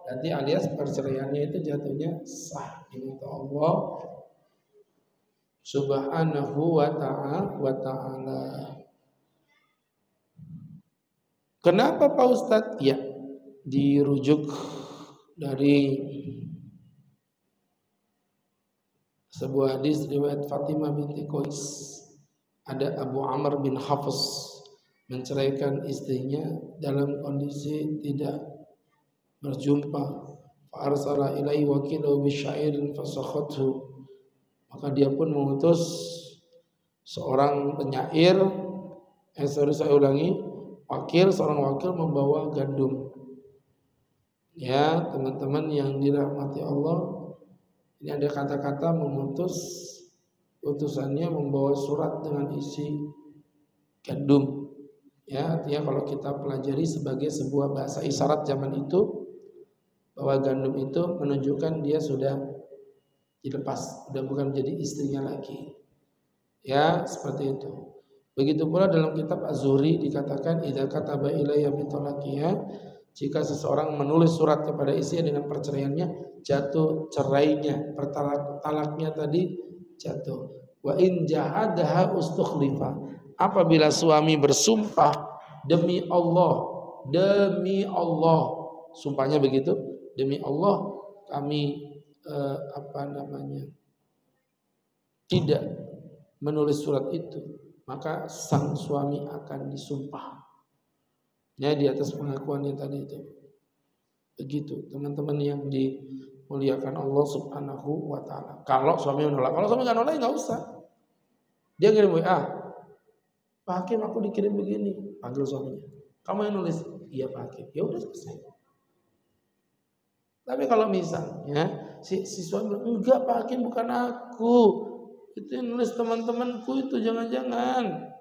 berarti alias perceraiannya itu jatuhnya sah di mata Allah Subhanahu wa ta'ala. Kenapa Pak Ustadz? Ya, dirujuk dari sebuah hadis riwayat Fatimah binti Qais. Ada Abu Amr bin Hafs menceraikan istrinya dalam kondisi tidak berjumpa. Fa arsala ilaihi wakilahu bisyairin fasakhathu. Maka dia pun mengutus seorang penyair, seorang wakil membawa gandum. Ya, teman-teman yang dirahmati Allah, ini ada kata-kata memutus utusannya membawa surat dengan isi gandum. Ya, artinya kalau kita pelajari sebagai sebuah bahasa isyarat zaman itu, bahwa gandum itu menunjukkan dia sudah dilepas, sudah bukan menjadi istrinya lagi. Ya, seperti itu. Begitu pula dalam kitab Az-Zuhri dikatakan idza kataba ilayya bitalaqiha, jika seseorang menulis surat kepada istrinya dengan perceraiannya, jatuh cerainya, talaknya tadi jatuh. Wa in jahadaha ustukhlifa, apabila suami bersumpah demi Allah, sumpahnya begitu, demi Allah kami tidak menulis surat itu, maka sang suami akan disumpah. Ya, di atas pengakuannya tadi itu. Begitu, teman-teman yang dimuliakan Allah Subhanahu wa ta'ala. Kalau suami menolak, kalau suami nggak nolak nggak usah. Dia kirim WA, Pak Hakim aku dikirim begini, panggil suaminya. Kamu yang nulis? Iya Pak Hakim. Ya udah selesai. Tapi kalau misalnya si suami bilang, enggak Pak Hakim bukan aku, itu yang nulis teman-temanku itu, jangan-jangan.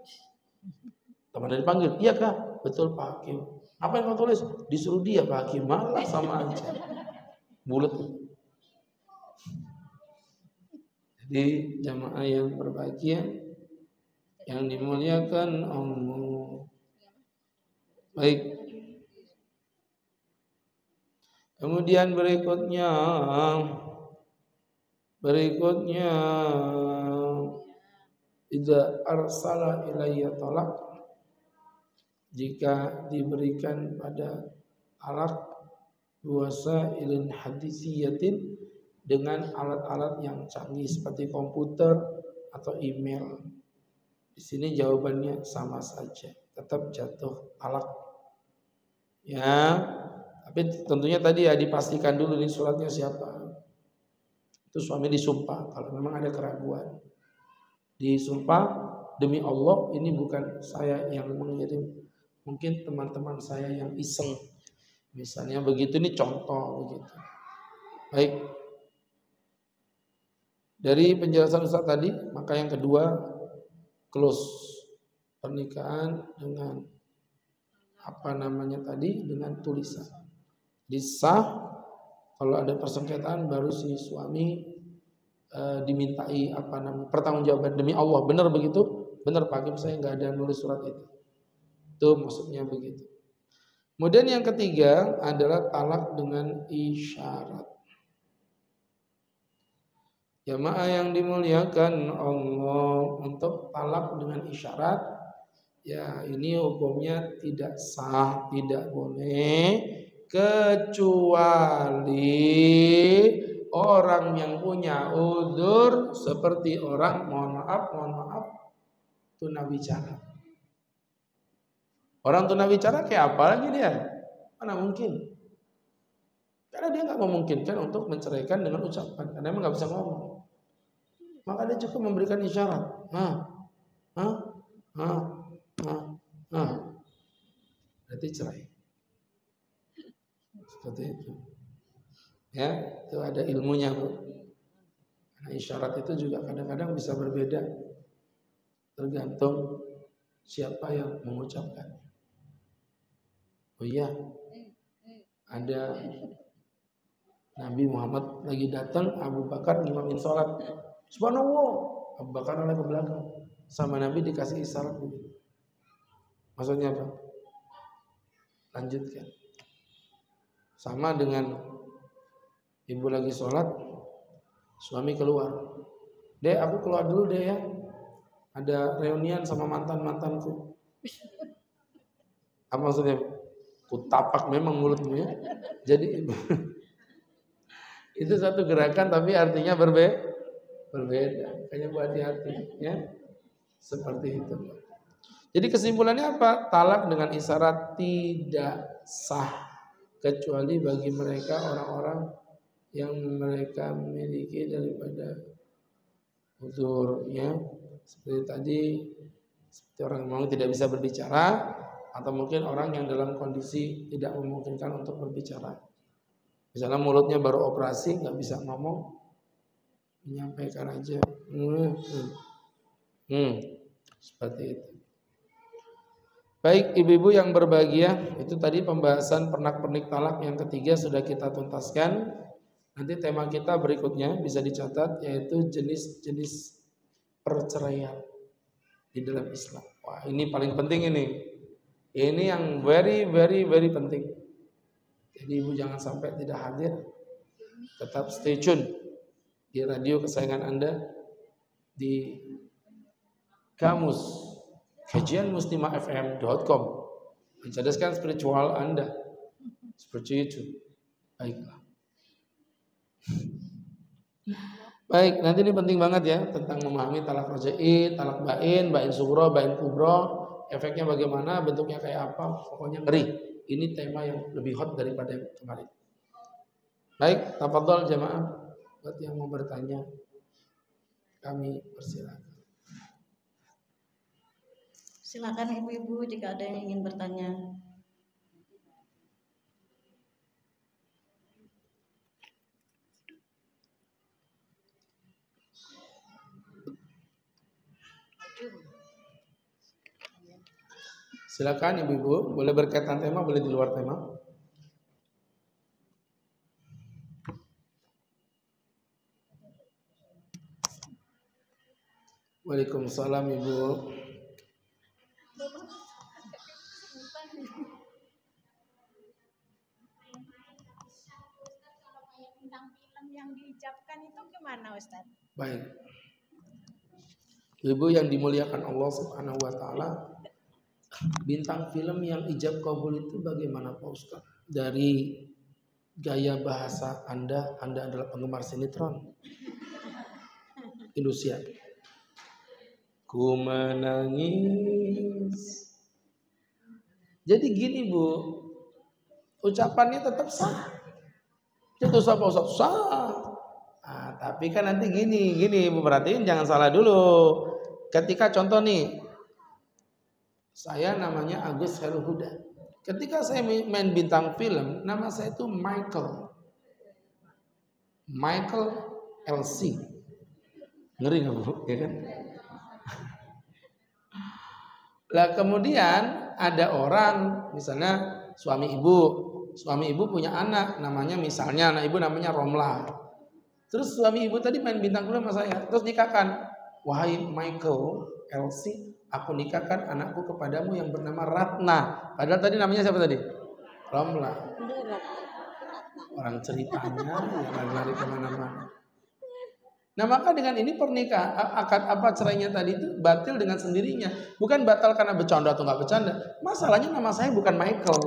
Teman dipanggil, iya Kak, betul Pak Hakim. Apa yang kau tulis? Disuruh dia Pak Hakim, malah sama aja. Bulat. Jadi jamaah yang berbahagia, yang dimuliakan Allah. Baik. Kemudian berikutnya idza arsala ilayya talaq, jika diberikan pada talak wasailin hadisiyatin, dengan alat-alat yang canggih seperti komputer atau email. Di sini jawabannya sama saja, tetap jatuh talak. Ya, tapi tentunya tadi ya dipastikan dulu nih suratnya siapa. Itu suami disumpah kalau memang ada keraguan. Disumpah demi Allah, ini bukan saya yang mengirim, mungkin teman-teman saya yang iseng Misalnya begitu, ini contoh begitu. Baik. Dari penjelasan Ustaz tadi, maka yang kedua, close pernikahan dengan dengan tulisan. Disah, kalau ada persengketaan baru si suami dimintai pertanggungjawaban demi Allah. Benar begitu? Benar Pak Hakim, saya nggak ada nulis surat itu. Itu maksudnya begitu. Kemudian yang ketiga adalah talak dengan isyarat. Jamaah yang dimuliakan Allah, untuk talak dengan isyarat, ya ini hukumnya tidak sah, tidak boleh, kecuali orang yang punya udzur seperti orang mohon maaf tunawicara. Orang tunawicara kayak apa lagi dia? Mana mungkin? Karena dia nggak memungkinkan untuk menceraikan dengan ucapan, karena emang nggak bisa ngomong. Maka dia cukup memberikan isyarat. Berarti cerai. Seperti itu. Ya, itu ada ilmunya, Bu. Karena isyarat itu juga kadang-kadang bisa berbeda, tergantung siapa yang mengucapkan. Oh iya, ada Nabi Muhammad lagi datang, Abu Bakar ngimamin sholat. Subhanallah, Abu Bakar oleh ke belakang. Sama Nabi dikasih isyarat begitu. Maksudnya apa? Lanjutkan. Sama dengan ibu lagi sholat, suami keluar. Dek, aku keluar dulu deh ya. Ada reunian sama mantan-mantanku. Apa maksudnya? Kutapak memang mulutmu ya. Jadi itu satu gerakan tapi artinya berbeda. Kayaknya buat hati-hati ya. Seperti itu. Jadi kesimpulannya apa? Talak dengan isyarat tidak sah kecuali bagi mereka orang-orang yang mereka memiliki daripada udzur ya. Seperti tadi, seperti orang yang memang tidak bisa berbicara, atau mungkin orang yang dalam kondisi tidak memungkinkan untuk berbicara. Misalnya mulutnya baru operasi, nggak bisa ngomong, menyampaikan aja. Seperti itu. Baik ibu-ibu yang berbahagia, itu tadi pembahasan pernak-pernik talak yang ketiga sudah kita tuntaskan. Nanti tema kita berikutnya bisa dicatat, yaitu jenis-jenis perceraian di dalam Islam. Wah, ini paling penting ini. Ini yang very penting. Jadi ibu jangan sampai tidak hadir. Tetap stay tune di radio kesayangan Anda, di Kamus kajianmuslimahfm.com, mencerdaskan spiritual Anda. Seperti itu. Baiklah. Baik, nanti ini penting banget ya tentang memahami talak raj'i, talak bain sughra, bain kubra. Efeknya bagaimana, bentuknya kayak apa, pokoknya ngeri. Ini tema yang lebih hot daripada yang kemarin. Baik, tafadhol jamaah. Buat yang mau bertanya, kami persilakan. Silakan ibu-ibu jika ada yang ingin bertanya. Silakan ibu-ibu, boleh berkaitan tema, boleh di luar tema. Waalaikumsalam ibu. Tentang film yang diucapkan itu gimana Ustaz? Baik. Ibu yang dimuliakan Allah Subhanahu wa taala, bintang film yang ijab kabul itu bagaimana Pak Ustaz? Dari gaya bahasa Anda adalah penggemar sinetron Indonesia. Ku menangis. Jadi gini Bu, ucapannya tetap sah. Itu sah Pak Ustaz? Sah. Nah, tapi kan nanti gini Bu, perhatiin jangan salah dulu. Ketika contoh nih, saya namanya Agus Heru Huda. Ketika saya main bintang film, nama saya itu Michael LC. Ngeri nggak Bu? Ya kan? Lah kemudian ada orang, misalnya suami ibu punya anak, namanya misalnya anak ibu namanya Romla. Terus suami ibu tadi main bintang film sama saya, terus nikahkan. Wahai Michael LC, aku nikahkan anakku kepadamu yang bernama Ratna. Padahal tadi namanya siapa tadi? Romla. Orang ceritanya yang lari kemana-mana. Nah maka dengan ini pernikahan, akad apa cerainya tadi itu batil dengan sendirinya. Bukan batal karena bercanda atau nggak bercanda. Masalahnya nama saya bukan Michael.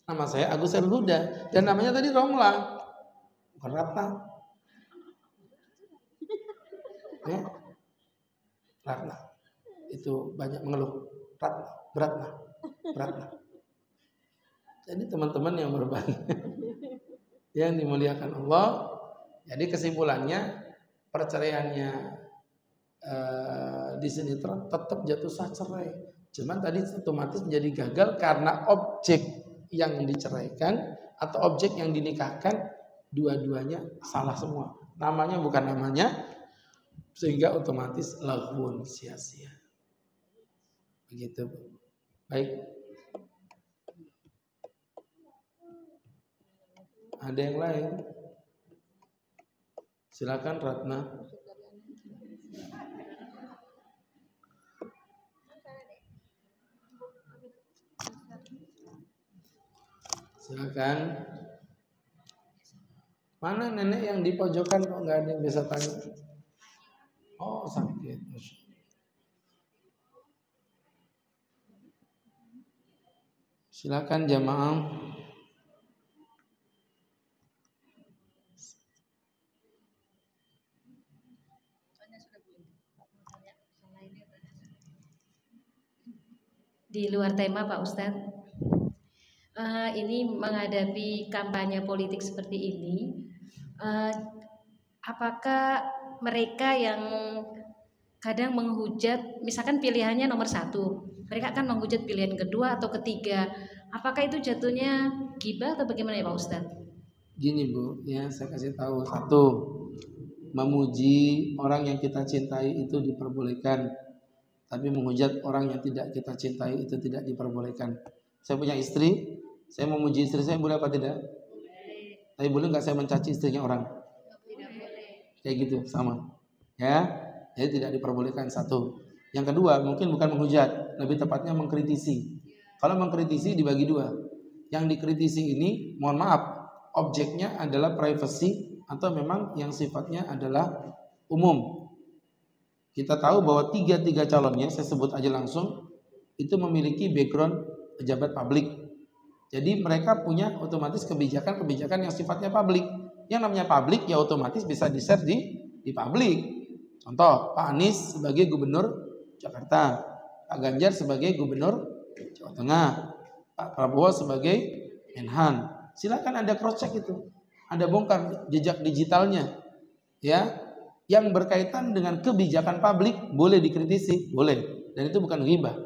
Nama saya Agus Elhuda. Dan namanya tadi Romla. Bukan Ratna. Ya. Ratna. Itu banyak mengeluh. Ratna. Jadi teman-teman yang berbahagia, yang dimuliakan Allah. Jadi kesimpulannya perceraiannya di sini tetap jatuh sah cerai. Cuman tadi otomatis menjadi gagal karena objek yang diceraikan atau objek yang dinikahkan dua-duanya salah semua. Namanya bukan namanya, sehingga otomatis laghun, sia-sia. Begitu. Baik. Ada yang lain? Silakan Ratna. Silakan. Mana nenek yang di pojokan kok nggak ada yang bisa tanya? Oh sakit. Silakan jamaah. Di luar tema Pak Ustadz, ini menghadapi kampanye politik seperti ini, apakah mereka yang kadang menghujat, misalkan pilihannya nomor 1, mereka akan menghujat pilihan kedua atau ketiga, apakah itu jatuhnya ghibah atau bagaimana ya Pak Ustadz? Gini Bu, ya saya kasih tahu. 1, memuji orang yang kita cintai itu diperbolehkan. Tapi menghujat orang yang tidak kita cintai itu tidak diperbolehkan. Saya punya istri, saya memuji istri saya boleh apa tidak? Boleh. Tapi boleh nggak saya mencaci istrinya orang? Tidak boleh. Kayak gitu, sama. Ya, jadi tidak diperbolehkan. 1. Yang kedua, mungkin bukan menghujat, lebih tepatnya mengkritisi. Kalau mengkritisi dibagi 2. Yang dikritisi ini, mohon maaf, objeknya adalah privacy atau memang yang sifatnya adalah umum. Kita tahu bahwa tiga calonnya, saya sebut aja langsung, itu memiliki background pejabat publik. Jadi mereka punya otomatis kebijakan-kebijakan yang sifatnya publik. Yang namanya publik ya otomatis bisa di-share di publik. Contoh, Pak Anies sebagai gubernur Jakarta, Pak Ganjar sebagai gubernur Jawa Tengah, Pak Prabowo sebagai Menhan. Silakan Anda cross check itu. Anda bongkar jejak digitalnya. Ya. Yang berkaitan dengan kebijakan publik boleh dikritisi, boleh, dan itu bukan ghibah.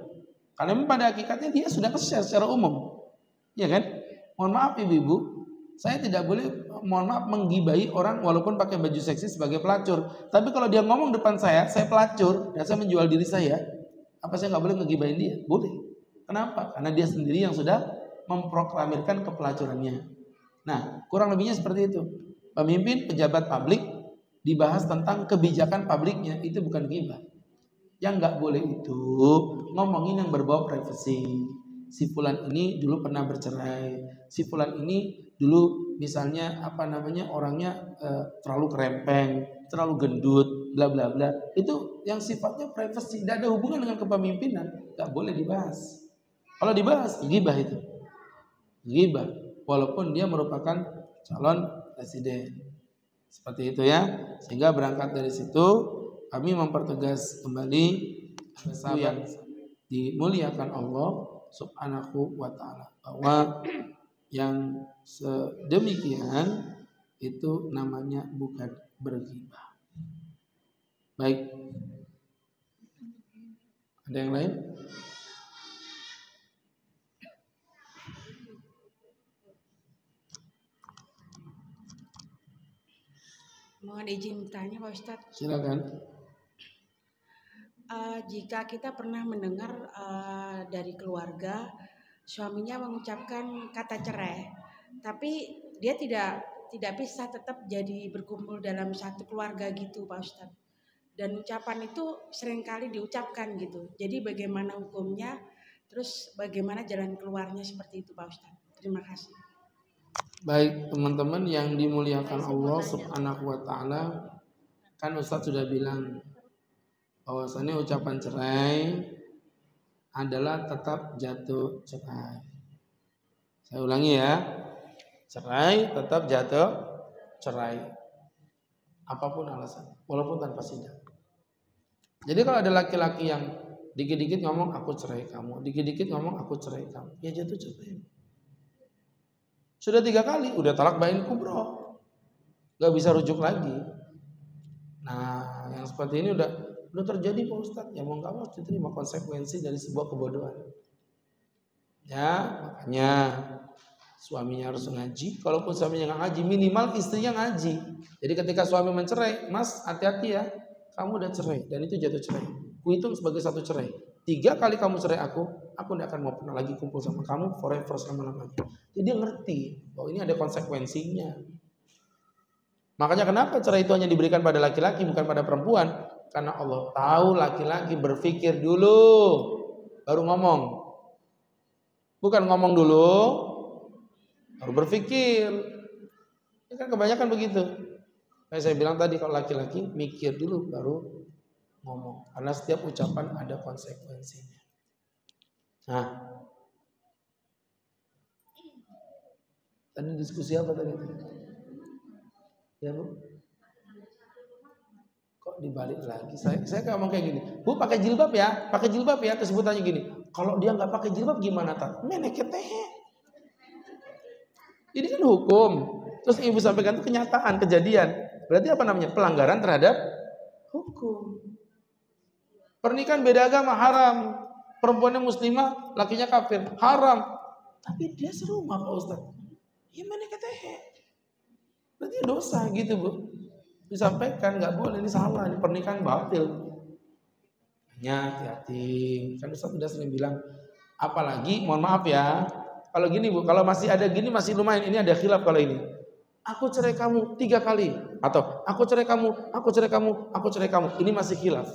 Karena pada hakikatnya dia sudah nge-share secara umum, ya kan? Mohon maaf ibu-ibu, saya tidak boleh, mohon maaf, menggibahi orang walaupun pakai baju seksi sebagai pelacur. Tapi kalau dia ngomong depan saya pelacur dan saya menjual diri saya, apa saya nggak boleh ngegibahin dia? Boleh. Kenapa? Karena dia sendiri yang sudah memproklamirkan kepelacurannya. Nah, kurang lebihnya seperti itu. Pemimpin pejabat publik dibahas tentang kebijakan publiknya, itu bukan ghibah. Yang nggak boleh itu ngomongin yang berbau privasi. Si fulan ini dulu pernah bercerai. Si fulan ini dulu misalnya orangnya terlalu kerempeng, terlalu gendut, bla bla bla. Itu yang sifatnya privasi, tidak ada hubungan dengan kepemimpinan, nggak boleh dibahas. Kalau dibahas, ghibah itu. Ghibah, walaupun dia merupakan calon presiden. Seperti itu ya. Sehingga berangkat dari situ kami mempertegas kembali yang dimuliakan Allah Subhanahu wa taala, bahwa yang sedemikian itu namanya bukan berghibah. Baik. Ada yang lain? Mohon izin bertanya Pak Ustadz. Silakan. Jika kita pernah mendengar dari keluarga suaminya mengucapkan kata cerai, tapi dia tidak bisa tetap jadi berkumpul dalam satu keluarga gitu Pak Ustadz. Dan ucapan itu seringkali diucapkan gitu. Jadi bagaimana hukumnya? Terus bagaimana jalan keluarnya seperti itu Pak Ustadz? Terima kasih. Baik teman-teman yang dimuliakan Allah Subhanahu wa taala, kan Ustadz sudah bilang bahwasanya ucapan cerai adalah tetap jatuh cerai. Saya ulangi ya. Cerai tetap jatuh cerai. Apapun alasan, walaupun tanpa sidang. Jadi kalau ada laki-laki yang dikit-dikit ngomong aku cerai kamu, dikit-dikit ngomong aku cerai kamu, ya jatuh cerai. Sudah 3 kali, udah talak bain kubro, gak bisa rujuk lagi. Nah, yang seperti ini udah terjadi Pak Ustadz. Ya mau nggak mau diterima konsekuensi dari sebuah kebodohan. Ya makanya suaminya harus ngaji. Kalaupun suaminya nggak ngaji, minimal istrinya ngaji. Jadi ketika suami mencerai, Mas hati-hati ya, kamu udah cerai dan itu jatuh cerai. Kuhitung sebagai satu cerai. 3 kali kamu cerai aku tidak akan mau pernah lagi kumpul sama kamu forever selama-lamanya. Jadi dia ngerti bahwa ini ada konsekuensinya. Makanya kenapa cerai itu hanya diberikan pada laki-laki bukan pada perempuan? Karena Allah tahu laki-laki berpikir dulu baru ngomong. Bukan ngomong dulu baru berpikir. Ini kan kebanyakan begitu. Kayak saya bilang tadi, kalau laki-laki mikir dulu baru ngomong. Karena setiap ucapan ada konsekuensinya. Nah, tadi diskusi apa tadi? Ya Bu? Kok dibalik lagi? Saya ngomong kayak gini, Bu pakai jilbab ya, pakai jilbab ya. Terus Bu tanya gini, kalau dia nggak pakai jilbab gimana tak? Meneketeh. Ini kan hukum. Terus Ibu sampaikan itu kenyataan, kejadian. Berarti apa namanya? Pelanggaran terhadap hukum. Pernikahan beda agama haram. Perempuannya muslimah, lakinya kafir, haram. Tapi dia serumah Pak Ustaz. Ya meneketeh. Berarti dosa gitu Bu. Disampaikan nggak boleh, ini salah, ini pernikahan batil. Hanya hati-hati. Kan Ustaz sudah sering bilang, apalagi mohon maaf ya, kalau gini Bu, kalau masih ada gini masih lumayan, ini ada khilaf kalau ini. Aku cerai kamu 3 kali, atau aku cerai kamu, aku cerai kamu, aku cerai kamu. Ini masih khilaf.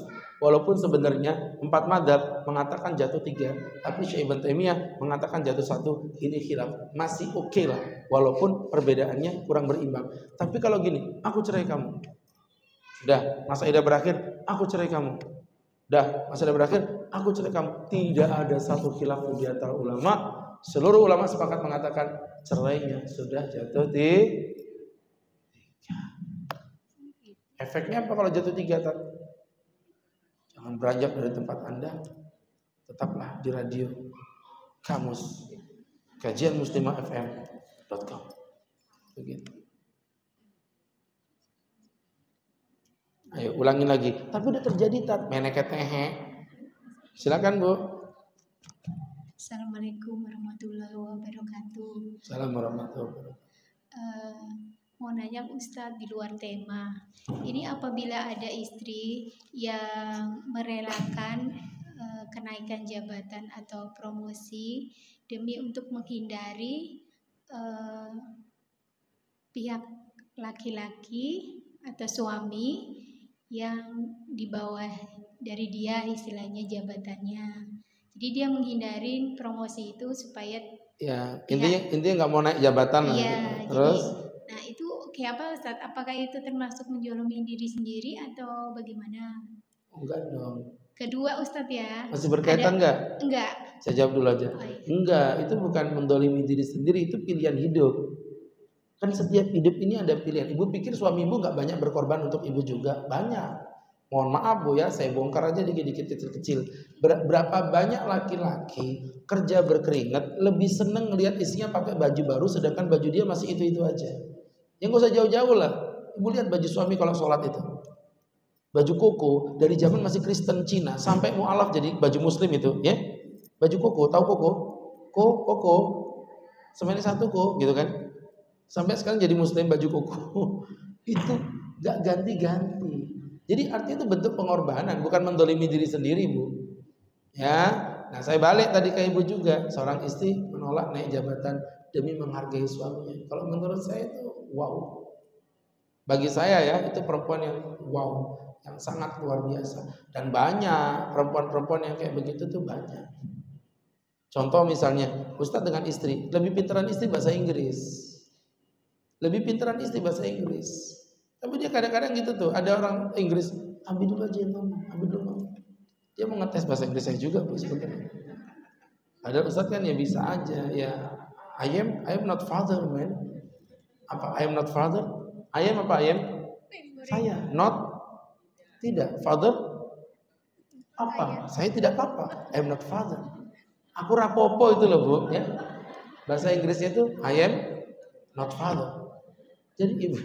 Walaupun sebenarnya 4 madzhab mengatakan jatuh 3, tapi Syekh Ibnu Taimiyah mengatakan jatuh 1. Ini khilaf, masih oke lah. Walaupun perbedaannya kurang berimbang. Tapi kalau gini, aku cerai kamu. Sudah, masa idah berakhir, aku cerai kamu. Dah, masa idah berakhir, aku cerai kamu. Tidak ada satu khilaf di antara ulama. Seluruh ulama sepakat mengatakan cerainya sudah jatuh 3. Efeknya apa kalau jatuh 3? Jangan beranjak dari tempat Anda. Tetaplah di radio Kamus Kajian Muslimah FM.com. Begitu. Ayo ulangin lagi. Tapi udah terjadi tat. Meneketehe. Silakan Bu. Assalamualaikum warahmatullahi wabarakatuh. Assalamualaikum warahmatullahi wabarakatuh. Mau nanya Ustadz di luar tema. Ini apabila ada istri yang merelakan kenaikan jabatan atau promosi demi untuk menghindari pihak laki-laki atau suami yang di bawah dari dia istilahnya jabatannya. Jadi dia menghindari promosi itu supaya ya intinya nggak mau naik jabatan lah. Iya, Terus nah itu kayak apa Ustadz? Apakah itu termasuk menjolimi diri sendiri atau bagaimana? enggak dong. Kedua Ustadz ya. Masih berkaitan enggak? Enggak. Saya jawab dulu aja. Oh, iya. Enggak, itu bukan mendolimi diri sendiri, itu pilihan hidup. Kan setiap hidup ini ada pilihan. Ibu pikir suami ibu nggak banyak berkorban untuk ibu juga? Banyak. Mohon maaf Bu ya, saya bongkar aja dikit-dikit kecil-kecil. Berapa banyak laki-laki kerja berkeringat lebih seneng ngelihat istrinya pakai baju baru sedangkan baju dia masih itu-itu aja. Yang gak usah jauh-jauh lah. Ibu lihat baju suami kalau sholat itu. Baju koko dari zaman masih Kristen Cina sampai mualaf jadi baju muslim itu ya. Baju koko, tahu koko? Koko. Semuanya satu kok gitu kan. Sampai sekarang jadi muslim baju koko. Itu Gak ganti-ganti. Jadi artinya itu bentuk pengorbanan, bukan mendolimi diri sendiri, Bu. Ya, nah saya balik tadi ke ibu juga. Seorang istri menolak naik jabatan demi menghargai suaminya. Kalau menurut saya itu wow. Bagi saya ya, itu perempuan yang wow, yang sangat luar biasa. Dan banyak perempuan-perempuan yang kayak begitu tuh banyak. Contoh misalnya, Ustadz dengan istri, lebih pintaran istri bahasa Inggris. Lebih pintaran istri bahasa Inggris. Tapi dia kadang-kadang gitu tuh, ada orang Inggris, ambil dulu aja mama, ambil dulu mama. Dia mau ngetes bahasa Inggris saya juga, Bu, sebenarnya. Ada Ustadz kan ya bisa aja, ya I am not father, man. Apa I am not father? I am apa I am? Saya, not tidak. Father? Apa? Saya tidak apa. I am not father. Aku rapopo itu loh, Bu, ya. Bahasa Inggrisnya itu I am not father. Jadi ibu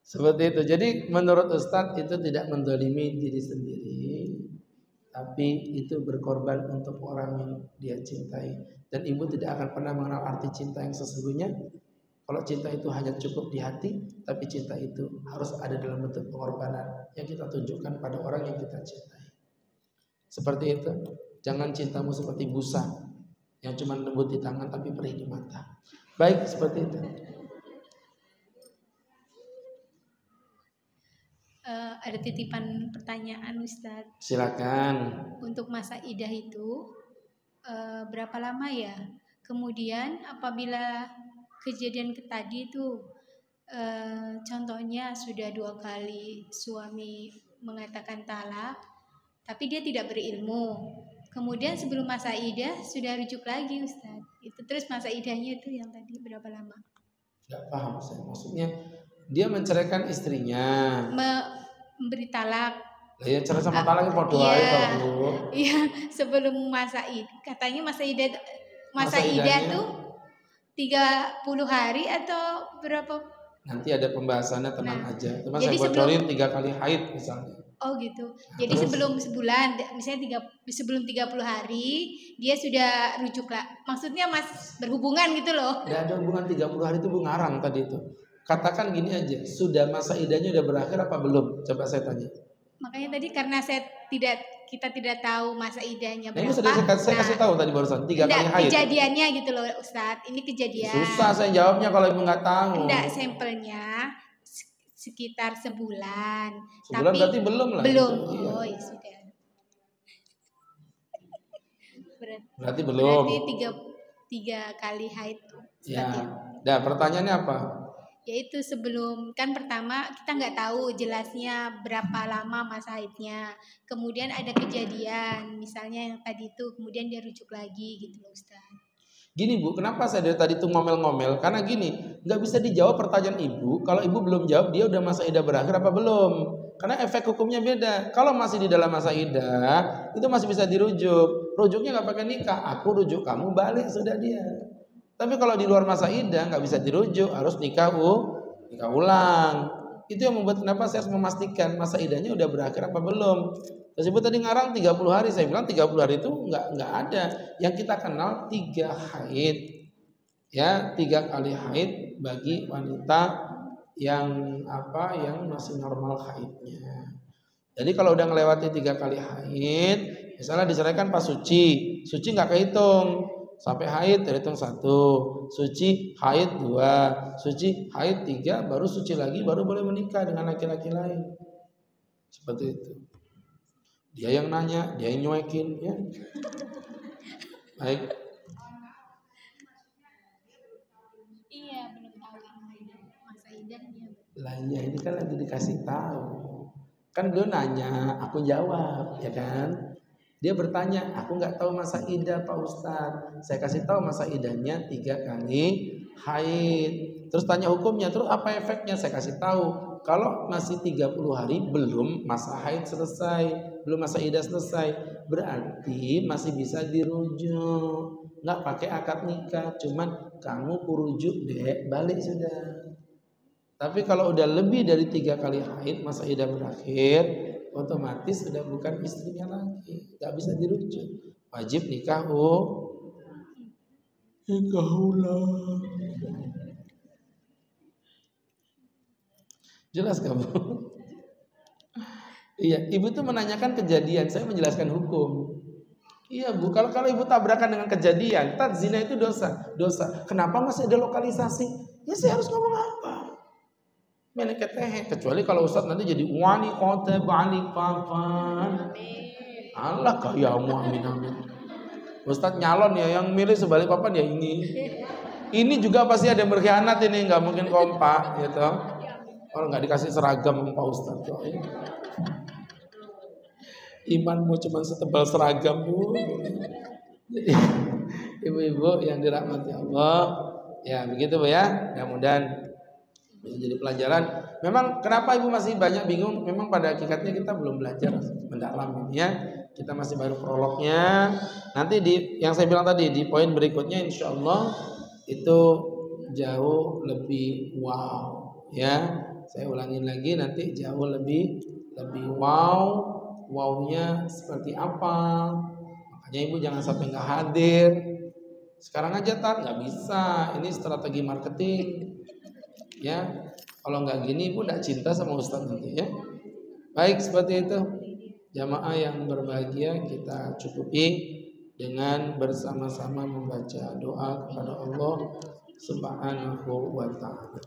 seperti itu. Jadi menurut Ustadz itu tidak mendolimi diri sendiri, tapi itu berkorban untuk orang yang dia cintai. Dan ibu tidak akan pernah mengenal arti cinta yang sesungguhnya. Kalau cinta itu hanya cukup di hati, tapi cinta itu harus ada dalam bentuk pengorbanan yang kita tunjukkan pada orang yang kita cintai. Seperti itu. Jangan cintamu seperti busa yang cuma lembut di tangan tapi perih di mata. Baik, seperti itu. Ada titipan pertanyaan Ustadz. Silakan. Untuk masa idah itu berapa lama ya? Kemudian apabila kejadian tadi itu contohnya sudah 2 kali suami mengatakan talak, tapi dia tidak berilmu. Kemudian sebelum masa idah sudah rujuk lagi Ustadz. Itu terus masa idahnya itu yang tadi berapa lama? Gak paham saya. Maksudnya dia menceraikan istrinya. Memberi talak. Ya cerai sama talaknya podo ae toh, Bu. Iya, sebelum masa idah. Katanya masa idah tuh 30 hari atau berapa? Nanti ada pembahasannya, tenang aja. Cuma jadi saya bocorin 3 kali haid misalnya. Oh gitu. Jadi terus, sebelum sebulan, misalnya sebelum 30 hari dia sudah rujuk lah. Maksudnya Mas berhubungan gitu loh. Tidak ada hubungan 30 hari itu Bu, ngarang tadi itu. Katakan gini aja, sudah masa idahnya udah berakhir apa belum? Coba saya tanya. Makanya tadi karena kita tidak tahu masa idahnya berapa. Ini sudah saya kasih tahu tadi barusan 3 kali haid. Kejadiannya gitu loh Ustadz. Ini kejadian. Susah saya jawabnya kalau Ibu nggak tahu. Enggak, sampelnya sekitar sebulan. Sebulan tapi berarti belum lah. Belum. Iya. Oh ya sudah. Berarti belum. Berarti 3 kali haid. Ya. Nah, pertanyaannya apa? Yaitu sebelum, kan pertama kita nggak tahu jelasnya berapa lama masa haidnya. Kemudian ada kejadian, misalnya yang tadi itu, kemudian dia rujuk lagi gitu loh Ustaz. Gini Bu, kenapa saya dari tadi tuh ngomel-ngomel? Karena gini, nggak bisa dijawab pertanyaan Ibu. Kalau Ibu belum jawab, dia udah masa idah berakhir apa belum? Karena efek hukumnya beda. Kalau masih di dalam masa idah, itu masih bisa dirujuk. Rujuknya nggak pakai nikah. Aku rujuk kamu, balik sudah dia. Tapi kalau di luar masa idah nggak bisa dirujuk, harus nikah ulang. Itu yang membuat kenapa saya harus memastikan masa idahnya udah berakhir apa belum. Terus Ibu tadi ngarang 30 hari, saya bilang 30 hari itu nggak ada. Yang kita kenal 3 haid. Ya, 3 kali haid bagi wanita yang masih normal haidnya. Jadi kalau udah ngelewati 3 kali haid, misalnya diceraikan pas suci nggak kehitung. Sampai haid terhitung 1, suci haid 2, suci haid 3, baru suci lagi, baru boleh menikah dengan laki-laki lain. Seperti itu. Dia yang nanya, dia yang nyuekin, ya. Baik. Iya, belum tahu masa idahnya. Lah iya, ini kan lagi dikasih tahu. Kan beliau nanya, aku jawab, ya kan? Dia bertanya, aku nggak tahu masa idah Pak Ustadz. Saya kasih tahu masa idahnya 3 kali haid. Terus tanya hukumnya, terus apa efeknya? Saya kasih tahu. Kalau masih 30 hari belum masa haid selesai, belum masa idah selesai, berarti masih bisa dirujuk. Nggak pakai akad nikah, cuman kamu kurujuk deh, balik sudah. Tapi kalau udah lebih dari 3 kali haid, masa idah berakhir, otomatis sudah bukan istrinya lagi, nggak bisa dirujuk, wajib nikah ulang. Jelas kamu? Iya, ibu tuh menanyakan kejadian, saya menjelaskan hukum. Iya Bu, kalau ibu tabrakan dengan kejadian, zina itu dosa. Kenapa masih ada lokalisasi? Ya saya harus ngomong apa? Meleket teh, kecuali kalau Ustadz nanti jadi wali kota balik papan. Allah kayamu, amin amin. Ustadz nyalon ya, yang milih sebalik papan ya ini. Ini juga pasti ada yang berkhianat ini, nggak mungkin kompak gitu. Kalau nggak dikasih seragam Pak Ustadz. Imanmu cuma setebal seragam Bu. Jadi ibu-ibu yang dirahmati Allah, ya begitu Bu ya. Mudah-mudahan jadi pelajaran. Memang kenapa ibu masih banyak bingung? Memang pada hakikatnya kita belum belajar mendalam ya. Kita masih baru prolognya. Nanti yang saya bilang tadi di poin berikutnya insya Allah itu jauh lebih wow ya. Saya ulangin lagi nanti jauh lebih wow. Wow-nya seperti apa? Makanya ibu jangan sampai nggak hadir. Sekarang aja nggak bisa. Ini strategi marketing. Ya, kalau nggak gini ibu nggak cinta sama Ustadz nanti ya. Baik seperti itu. Jamaah yang berbahagia, kita cukupi dengan bersama-sama membaca doa kepada Allah Subhanahu wa Ta'ala.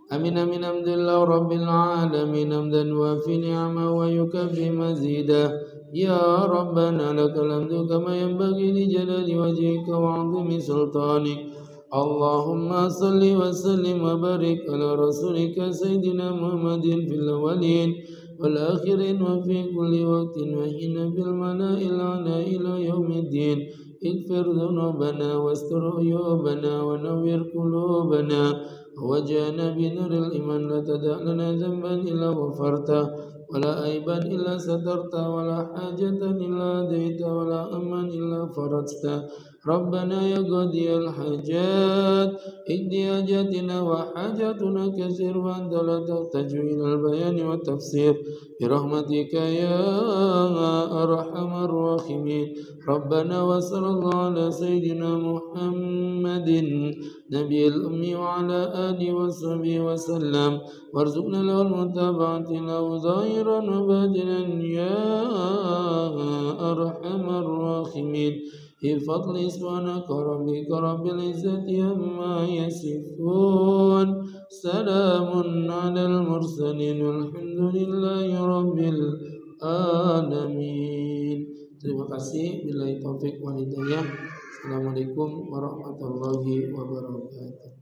Amin amin alhamdulillah rabbil alamin hamdan wa fi ni'ama wa yukafi mazida ya rabbana lakal hamdu kama yanbaghi li jalali wajhika wa 'azimi sultanik. Allahumma salli wa sallim wa barik ala rasulika sayyidina Muhammadin fil awwalin wal akhirin wa fi kulli waqtin wa hina fil mala'il a'la ila yaumiddin. Ighfir dhunubana wastur uyubana wa nawwir qulubana waj'alna bi nuril iman la tada' lana dhanban illa ghafarta wala aiban illa satarta wala hajatan illa daita wala aman illa faradta. Rabbana ya qadiyal hajat iqdi hajatina wa hajatuna katsir wa anta la tahtaju ilal bayani wa tafsir bi rahmatika ya arhamar rahimin. Rabbana wa sallallahu ala sayyidina Muhammadin nabiyil ummi wa ala alihi wa sahbihi wa sallam warzuqna lahul mutaba'ati lahu zahiran wa batinan ya arhamar rahimin. بفضل سبحانك ربك رب العزة عما يصفون سلام على المرسلين والحمد لله رب العالمين. Terima kasih. Billahi taufik wal hidayah. Assalamualaikum warahmatullahi wabarakatuh.